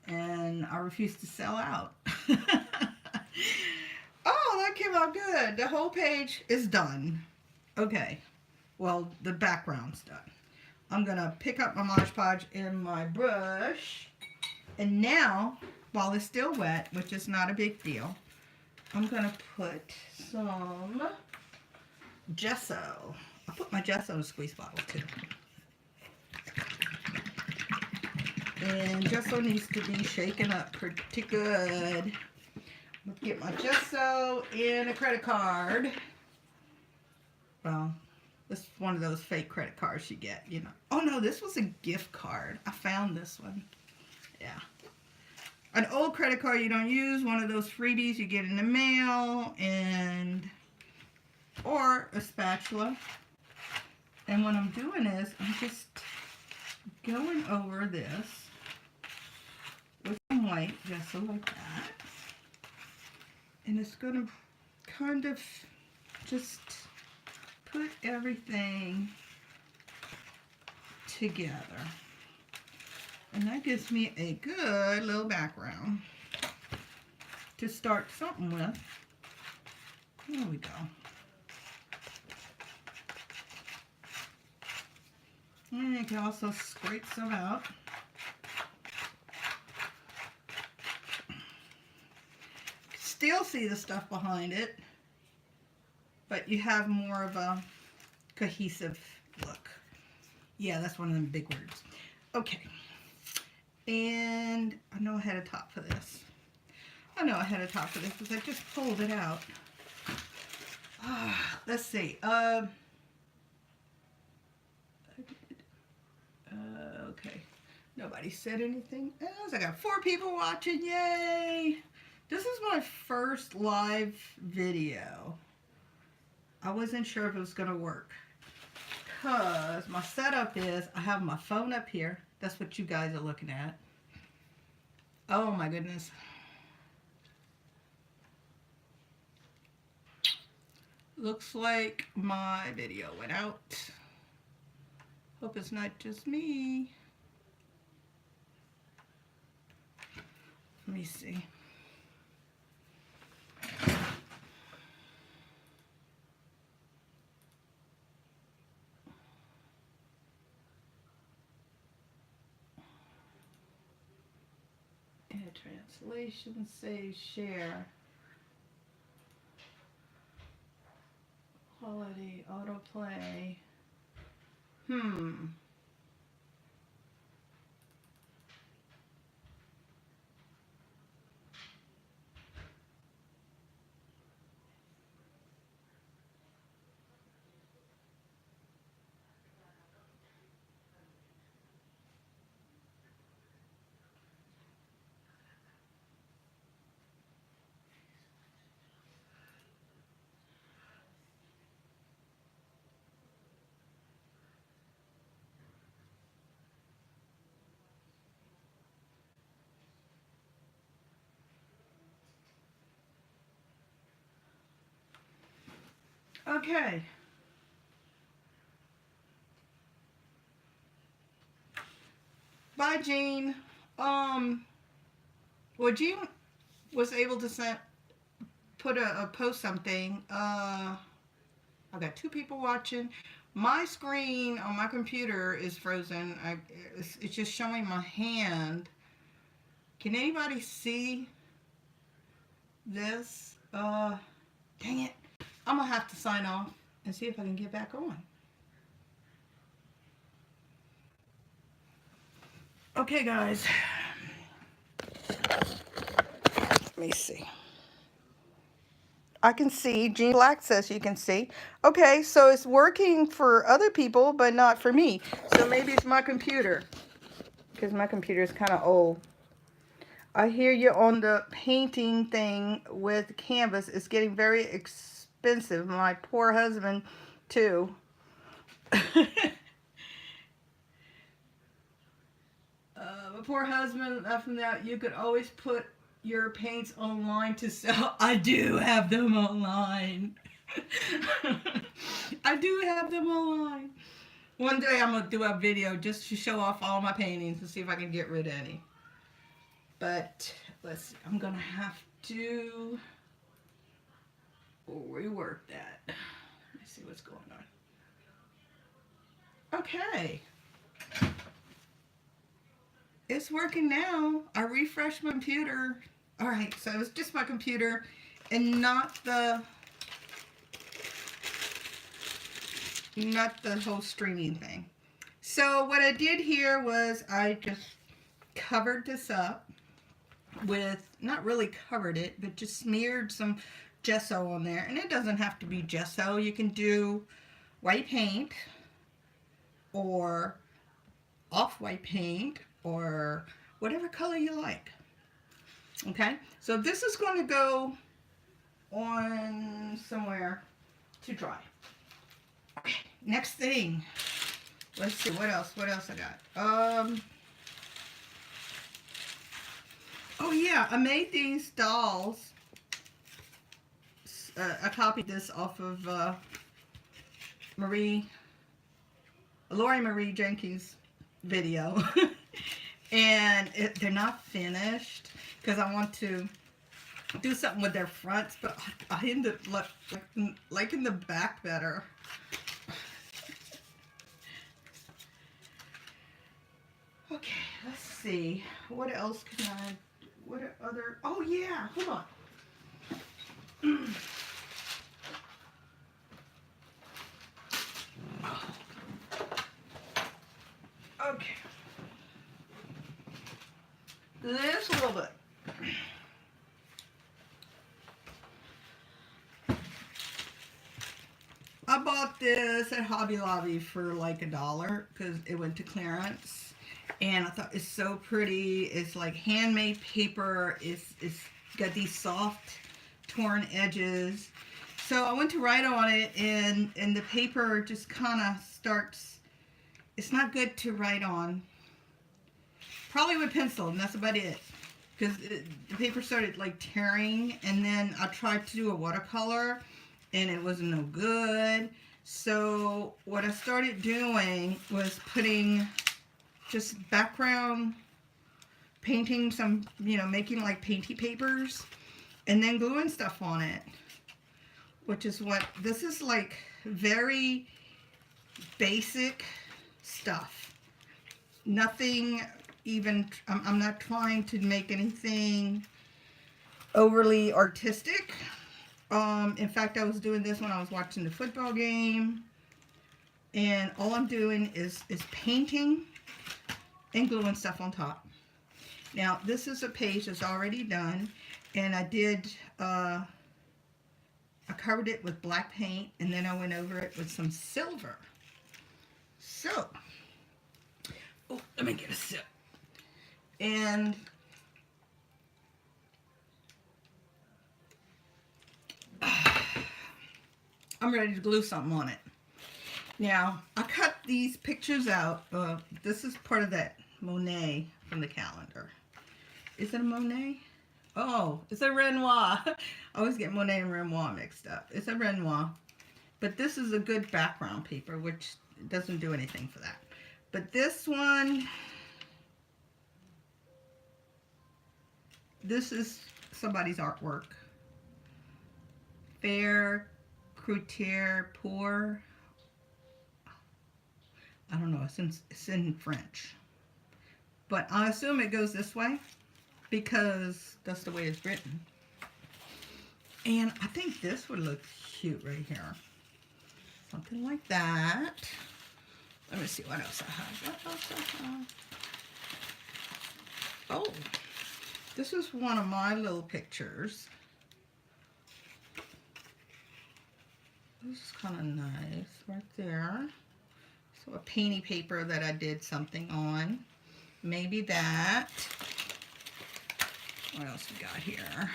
And I refuse to sell out. Oh, that came out good. The whole page is done. Okay. Well, the background's done. I'm going to pick up my Mod Podge in my brush. And now, while it's still wet, which is not a big deal, I'm going to put some gesso. I'll put my gesso in a squeeze bottle too. And gesso needs to be shaken up pretty good. I'll get my gesso and a credit card. Well, This is one of those fake credit cards you get, you know. Oh no, this was a gift card. I found this one. Yeah. An old credit card you don't use, one of those freebies you get in the mail, and or a spatula. And what I'm doing is I'm just going over this with some white gesso like that. And it's going to kind of just put everything together. And that gives me a good little background to start something with. There we go. And you can also scrape some out. Still see the stuff behind it, but you have more of a cohesive look. Yeah, that's one of them big words. Okay. And I know I had a top for this. I know I had a top for this because I just pulled it out. Let's see. Okay. Nobody said anything else. I got 4 people watching. Yay! This is my first live video. I wasn't sure if it was going to work. Because my setup is I have my phone up here. That's what you guys are looking at. Oh my goodness. Looks like my video went out. Hope it's not just me. Let me see. Translation, save, share. Quality, autoplay. Okay. Bye, Jean. Well, Jean was able to put a post something. I got 2 people watching. My screen on my computer is frozen. It's just showing my hand. Can anybody see this? Dang it. I'm going to have to sign off and see if I can get back on. Okay, guys. Let me see. I can see. Jean Black says you can see. Okay, so it's working for other people, but not for me. So maybe it's my computer, because my computer is kind of old. I hear you on the painting thing with canvas. It's getting very expensive. My poor husband, too. My poor husband, from that, you could always put your paints online to sell. I do have them online. I do have them online. One day I'm going to do a video just to show off all my paintings and see if I can get rid of any. But let's see. I'm going to have to rework that. Let me see what's going on. Okay. It's working now. I refreshed my computer. All right, so it's just my computer and not the whole streaming thing. So what I did here was I just covered this up with, not really covered it, but just smeared some gesso on there. And it doesn't have to be gesso. You can do white paint or off-white paint or whatever color you like. Okay, so this is going to go on somewhere to dry. Okay, next thing. Let's see, what else I got? Oh yeah, I made these dolls. I copied this off of Lori Marie Jenkins video. And they're not finished because I want to do something with their fronts, but I ended up liking the back better. Okay, let's see. What else can I, what are other, oh yeah, hold on. Okay. This little bit. I bought this at Hobby Lobby for like $1 because it went to clearance. And I thought it's so pretty. It's like handmade paper. It's got these soft torn edges. So I went to write on it and the paper just kind of starts, it's not good to write on. Probably with pencil, and that's about it. Because the paper started like tearing, and then I tried to do a watercolor, and it wasn't no good. So what I started doing was putting just background painting, some, you know, making like painty papers, and then gluing stuff on it. Which is what, this is like very basic stuff. Nothing even, I'm not trying to make anything overly artistic. In fact, I was doing this when I was watching the football game. And all I'm doing is painting and gluing stuff on top. Now, this is a page that's already done. And I did, I covered it with black paint. And then I went over it with some silver. So, oh, let me get a sip. And I'm ready to glue something on it. Now, I cut these pictures out. This is part of that Monet from the calendar. Is it a Monet? Oh, it's a Renoir. I always get Monet and Renoir mixed up. It's a Renoir. But this is a good background paper, which doesn't do anything for that. But this one, this is somebody's artwork. Fair Couture Pour. I don't know, it's in French. But I assume it goes this way because that's the way it's written. And I think this would look cute right here. Something like that. Let me see what else I have. What else I have? Oh, this is one of my little pictures. This is kind of nice right there. So a painty paper that I did something on. Maybe that. What else we got here?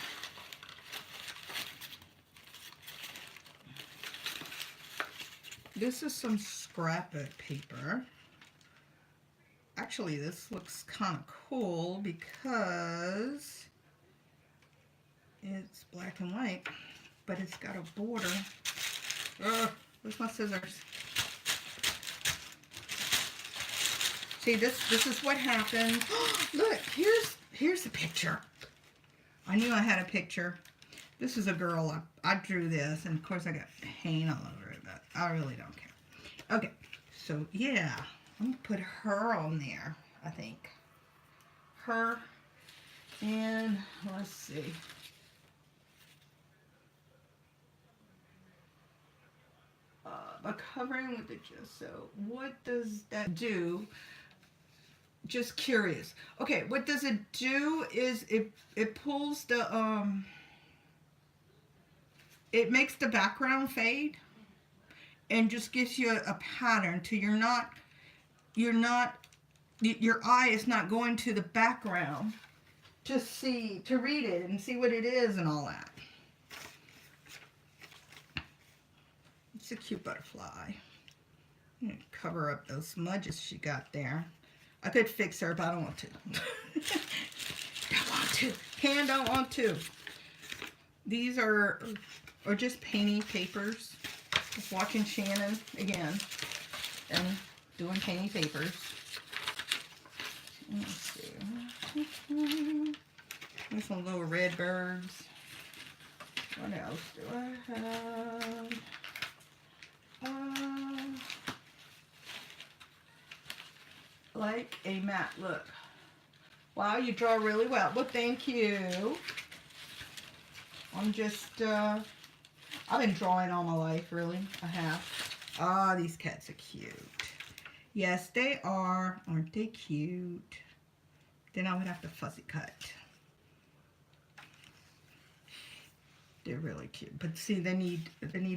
This is some scrapbook paper. Actually, this looks kind of cool because it's black and white, but it's got a border. Where's my scissors? See, this is what happened. Look, here's the picture. I knew I had a picture. This is a girl. I drew this, and of course I got paint all over it, but I really don't care. Okay, so yeah, I'm gonna put her on there, I think. Her, and let's see. By covering with the gesso, what does that do? Just curious. Okay, what does it do is it pulls the it makes the background fade, and just gives you a pattern to your eye is not going to the background to read it and see what it is and all that. It's a cute butterfly. Cover up those smudges she got there. I could fix her, but I don't want to. Don't want to. Don't want to. These are just painting papers. Just watching Shannon again and doing painting papers. Let's see. There's some little red birds. What else do I have? Like a matte look. Wow, you draw really well. Well, thank you. I'm just, I've been drawing all my life, really. I have. Ah, these cats are cute. Yes, they are. Aren't they cute? Then I would have to fuzzy cut. They're really cute. But see, they need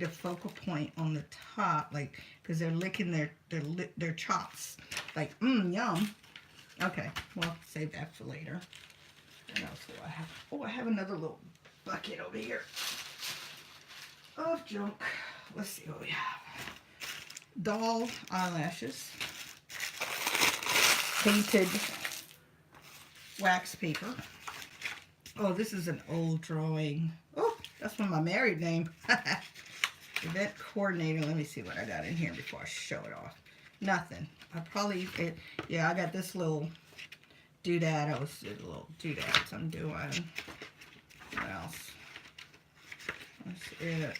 a focal point on the top, like, because they're licking their chops. Like, yum. Okay, well, save that for later. What else do I have? Oh, I have another little bucket over here of junk. Let's see what we have. Doll eyelashes. Painted wax paper. Oh, this is an old drawing. Oh, that's from my married name. Event coordinator. Let me see what I got in here before I show it off. Nothing. Yeah, I got this little doodad. I was a little doodads I'm doing. What else? That's it.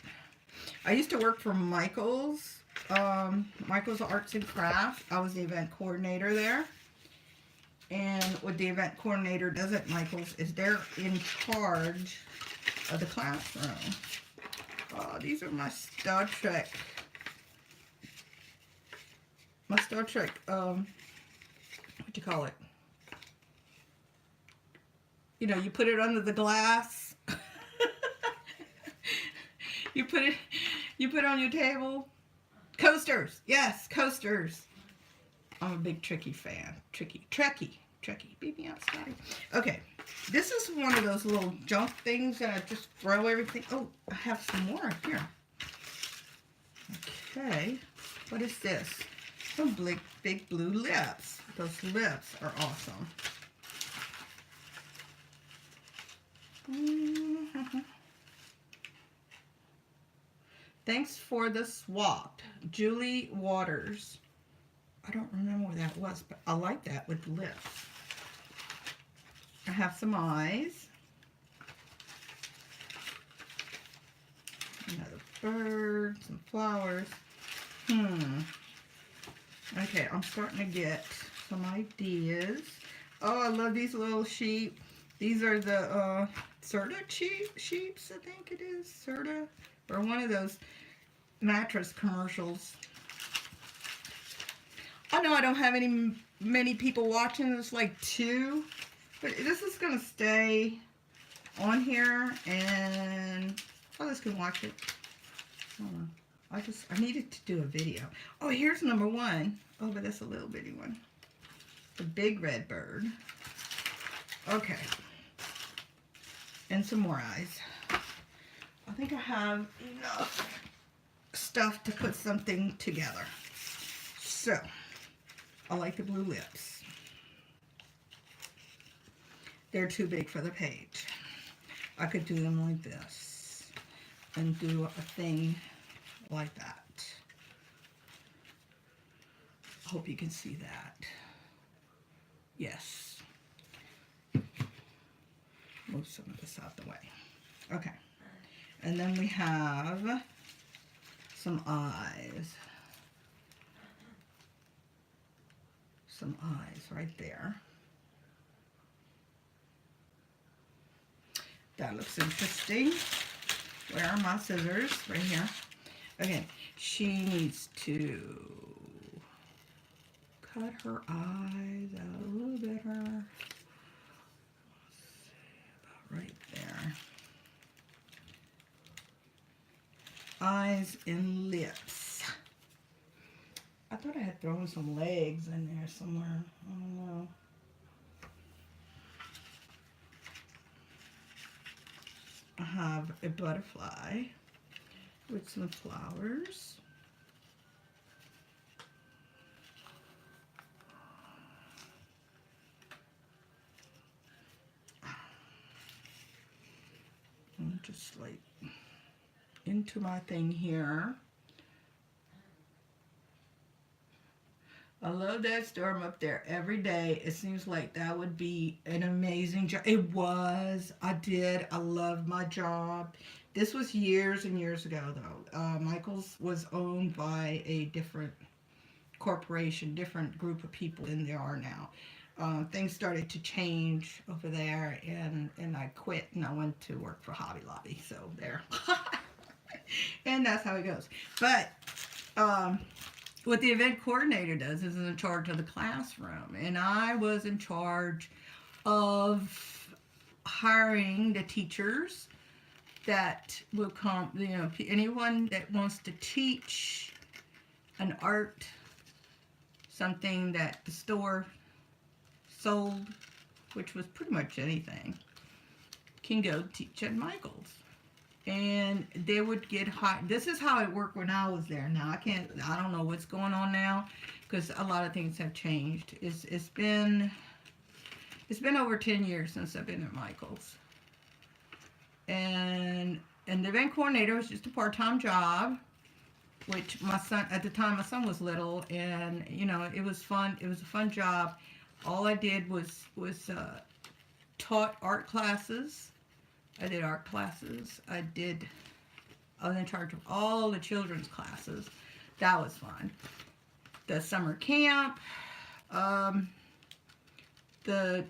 I used to work for Michael's Arts and Crafts. I was the event coordinator there. And what the event coordinator does at Michael's is they're in charge of the classroom. Oh, these are my Star Trek. What you call it? You know, you put it under the glass. you put it on your table. Coasters. Yes, coasters. I'm a big Trekkie fan. Trekkie. Beat me up, Scotty. Okay, this is one of those little junk things that I just throw everything. Oh, I have some more here. Okay, what is this? Some big blue lips. Those lips are awesome. Thanks for the swap, Julie Waters. I don't remember what that was, but I like that with the lips. I have some eyes. Another bird, some flowers. Okay, I'm starting to get some ideas. Oh, I love these little sheep. These are the Serta sheeps, I think it is. Serta, or one of those mattress commercials. I know I don't have many people watching. There's like 2, but this is gonna stay on here, and others can watch it. I needed to do a video. Oh, here's number 1. Oh, but that's a little bitty one. The big red bird. Okay, and some more eyes. I think I have enough stuff to put something together. So. I like the blue lips. They're too big for the page. I could do them like this and do a thing like that. I hope you can see that. Yes. Move some of this out the way. Okay. And then we have some eyes. Some eyes right there. That looks interesting. Where are my scissors? Right here. Okay, she needs to cut her eyes out a little better. Let's see, about right there. Eyes and lips. I thought I had thrown some legs in there somewhere. I don't know. I have a butterfly with some flowers. I'm just like into my thing here. I love that storm up there every day. It seems like that would be an amazing job. It was. I did. I loved my job. This was years and years ago, though. Michael's was owned by a different corporation, different group of people than there are now. Things started to change over there, and I quit and I went to work for Hobby Lobby. So there. And that's how it goes. But what the event coordinator does is in charge of the classroom, and I was in charge of hiring the teachers that will come, you know, anyone that wants to teach an art, something that the store sold, which was pretty much anything, can go teach at Michael's. And they would get hot. This is how it worked when I was there. Now I don't know what's going on now, because a lot of things have changed. It's been over 10 years since I've been at Michael's. And the event coordinator was just a part-time job, which my son, at the time my son was little, and you know, it was fun. It was a fun job. All I did was taught art classes. I did art classes. I was in charge of all the children's classes. That was fun. The summer camp, the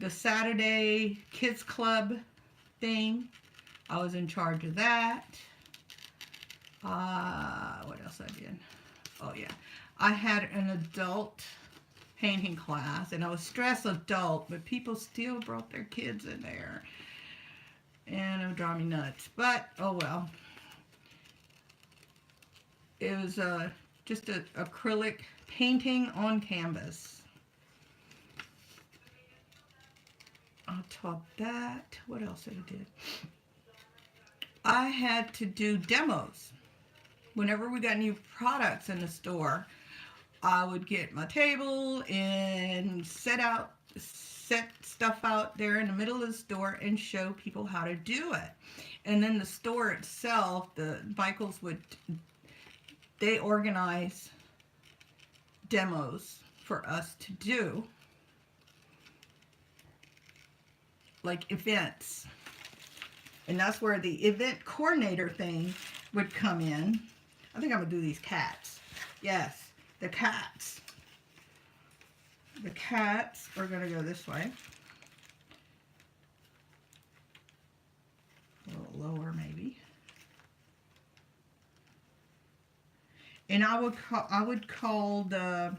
Saturday kids club thing, I was in charge of that. What else I did? Oh yeah, I had an adult painting class, and I was stressed adult, but people still brought their kids in there, and it would drive me nuts. But oh well. It was just an acrylic painting on canvas. I taught that. What else did I do? I had to do demos. Whenever we got new products in the store, I would get my table and set stuff out there in the middle of the store and show people how to do it. And then the store itself, the Michaels they organize demos for us to do, like events. And that's where the event coordinator thing would come in. I think I'm gonna do these cats. Yes. The cats. The cats are going to go this way. A little lower maybe. And I would call the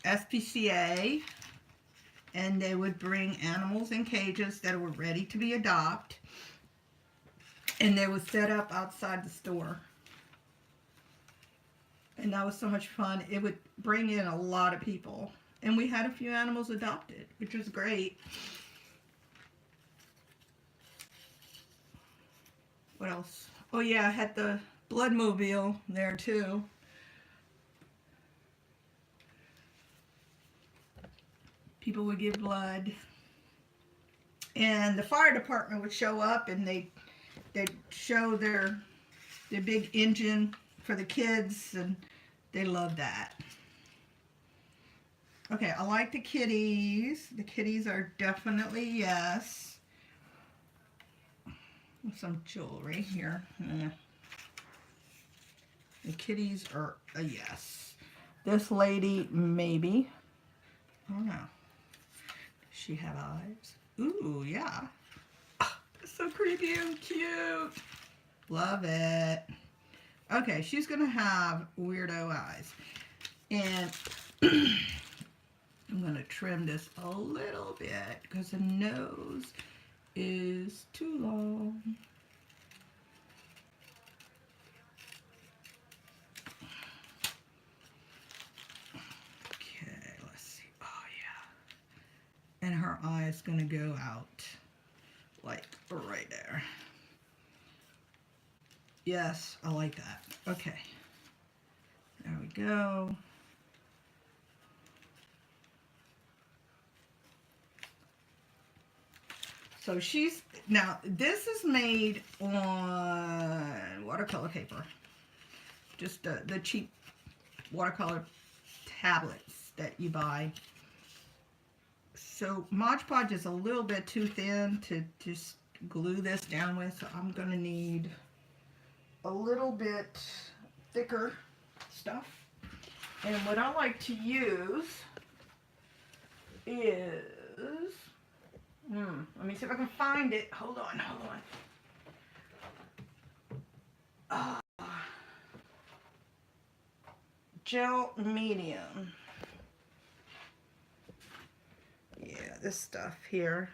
SPCA, and they would bring animals in cages that were ready to be adopted, and they would set up outside the store. And that was so much fun. It would bring in a lot of people. And we had a few animals adopted, which was great. What else? Oh yeah, I had the Bloodmobile there too. People would give blood. And the fire department would show up, and they'd show their big engine for the kids, and they love that. Okay, I like the kitties. The kitties are definitely yes. Some jewelry here. The kitties are a yes. This lady, maybe. I don't know. Does she have eyes? Ooh, yeah. Oh, that's so creepy and cute. Love it. Okay, she's going to have weirdo eyes. And I'm going to trim this a little bit because the nose is too long. eye is going to go out like right there. Yes, I like that. Okay. There we go. So she's, now this is made on watercolor paper. Just the cheap watercolor tablets that you buy. So Mod Podge is a little bit too thin to just glue this down with, so I'm going to need a little bit thicker stuff. And what I like to use is, let me see if I can find it. Hold on. Gel medium. Yeah, this stuff here.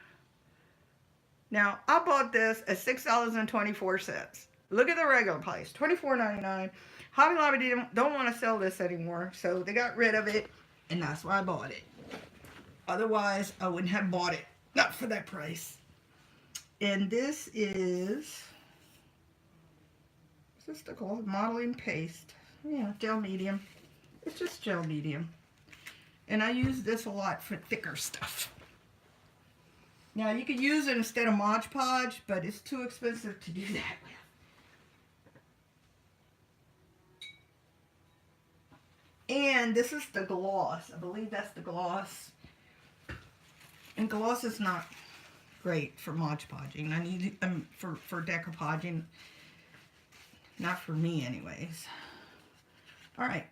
Now, I bought this at $6.24. Look at the regular price, $24.99. Hobby Lobby don't want to sell this anymore, so they got rid of it, and that's why I bought it. Otherwise, I wouldn't have bought it. Not for that price. And this is this called modeling paste. Yeah, gel medium. It's just gel medium. And I use this a lot for thicker stuff. Now, you could use it instead of Mod Podge, but it's too expensive to do that with. And this is the gloss. I believe that's the gloss. And gloss is not great for Mod Podging. I need for decoupaging. Not for me, anyways. All right.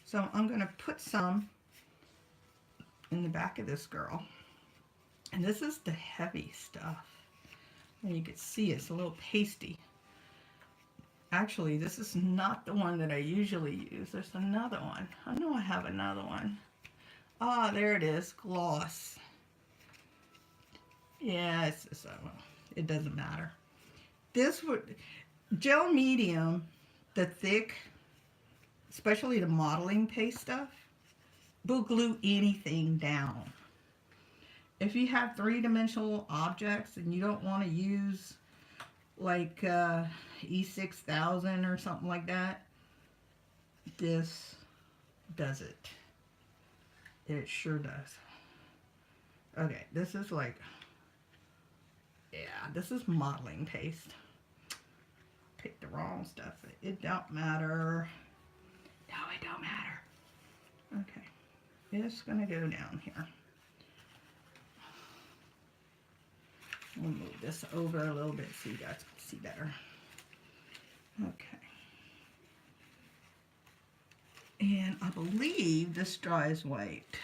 So I'm going to put some in the back of this girl. And this is the heavy stuff. And you can see it's a little pasty. Actually, this is not the one that I usually use. There's another one. I know I have another one. Ah, there it is. Gloss. Yeah, it's just, it doesn't matter. This would, gel medium, the thick, especially the modeling paste stuff, will glue anything down. If you have three-dimensional objects and you don't want to use like E6000 or something like that, this does it. It sure does. Okay, this is like, yeah, this is modeling paste. Picked the wrong stuff. It don't matter. No, it don't matter. Okay, it's gonna go down here. We'll move this over a little bit so you guys can see better. Okay. And I believe this dries white.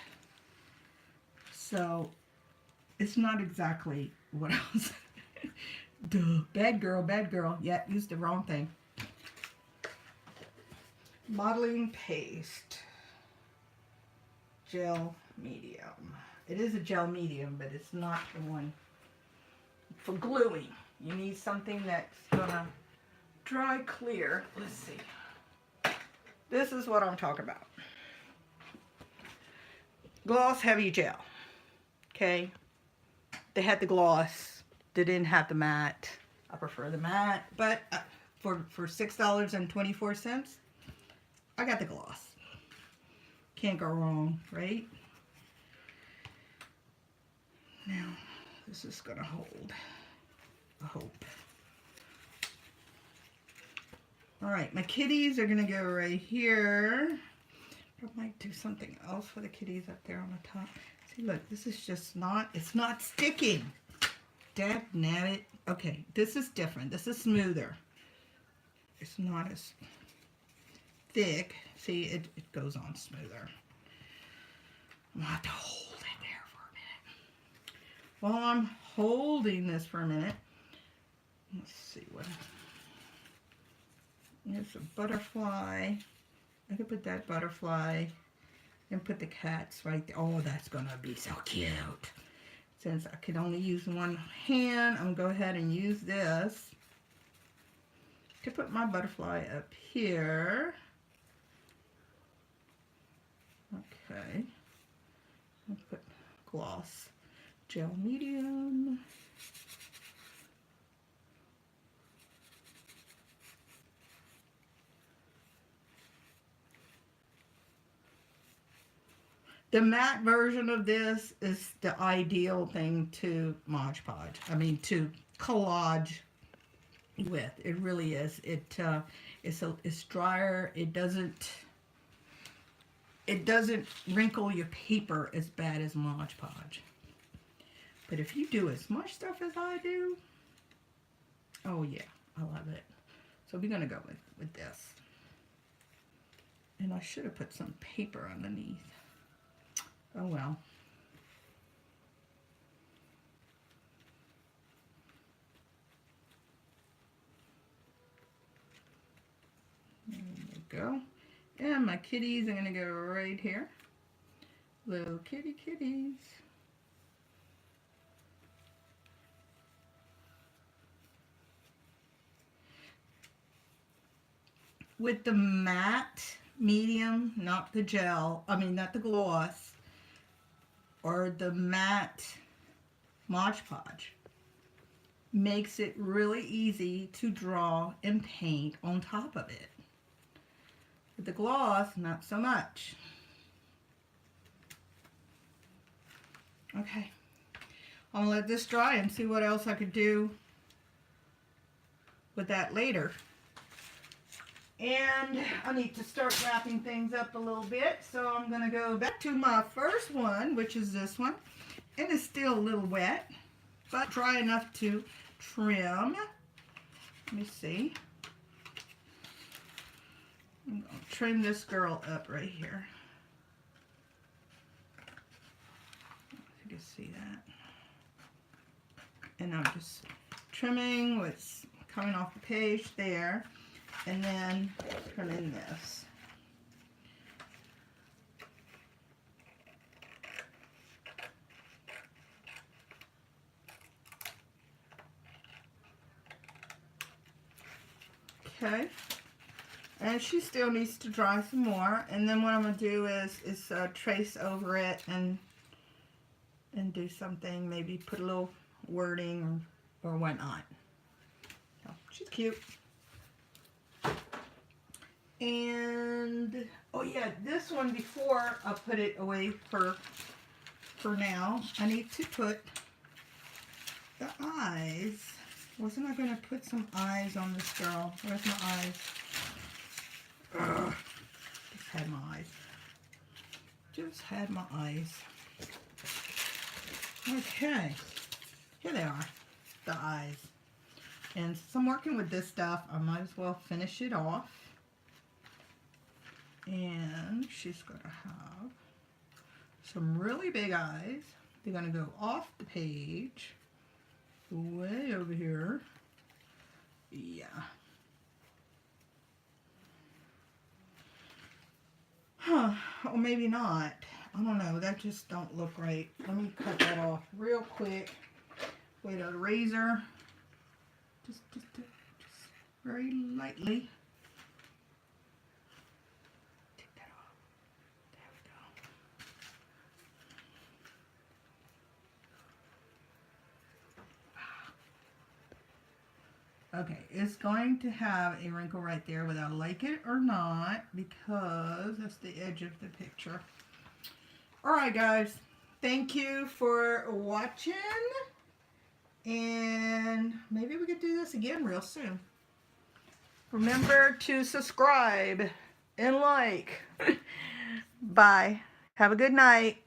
So it's not exactly what I was. Duh. Bad girl, bad girl. Yeah, used the wrong thing. Modeling paste. Gel medium. It is a gel medium, but it's not the one for gluing. You need something that's gonna dry clear. Let's see. This is what I'm talking about. Gloss heavy gel. Okay. They had the gloss. They didn't have the matte. I prefer the matte, but for $6.24, I got the gloss. Can't go wrong, right? Now, this is gonna hold. I hope. All right, my kitties are gonna go right here. I might do something else for the kitties up there on the top. See, look, this is just not, it's not sticking. Dagnabbit. Okay, this is different. This is smoother. It's not as thick. See, it goes on smoother. I'm gonna have to hold it there for a minute. While I'm holding this for a minute, let's see what. There's a butterfly. I could put that butterfly and put the cats right there. Oh, that's gonna be so cute. Since I could only use one hand, I'm gonna go ahead and use this to put my butterfly up here. Okay. I'll put gloss. Gel medium. The matte version of this is the ideal thing to Mod Podge. I mean, to collage with. It really is. It's drier. It doesn't wrinkle your paper as bad as Mod Podge. But if you do as much stuff as I do, oh yeah, I love it. So we're gonna go with this. And I should have put some paper underneath. Oh well. There we go. And my kitties are going to go right here. Little kitties. With the matte medium, not the gel, I mean not the gloss, or the matte Mod Podge, makes it really easy to draw and paint on top of it. With the gloss, not so much. Okay, I'm gonna let this dry and see what else I could do with that later. And I need to start wrapping things up a little bit, so I'm gonna go back to my first one, which is this one. And it's still a little wet, but dry enough to trim. Let me see. I'm going to trim this girl up right here. You can see that. And I'm just trimming what's coming off the page there, and then trimming this. Okay. And she still needs to dry some more. And then what I'm going to do is trace over it and do something. Maybe put a little wording or whatnot. So, she's cute. And, oh yeah, this one before I put it away for now, I need to put the eyes. Wasn't I going to put some eyes on this girl? Where's my eyes? Ugh. Just had my eyes. Just had my eyes. Okay. Here they are. The eyes. And since I'm working with this stuff, I might as well finish it off. And she's going to have some really big eyes. They're going to go off the page. Way over here. Yeah. Huh. Or maybe not. I don't know. That just don't look right. Let me cut that off real quick with a razor. Just very lightly. Take that off. There we go. Okay, it's going to have a wrinkle right there whether I like it or not, because that's the edge of the picture. Alright guys, thank you for watching, and maybe we could do this again real soon. Remember to subscribe and like. Bye. Have a good night.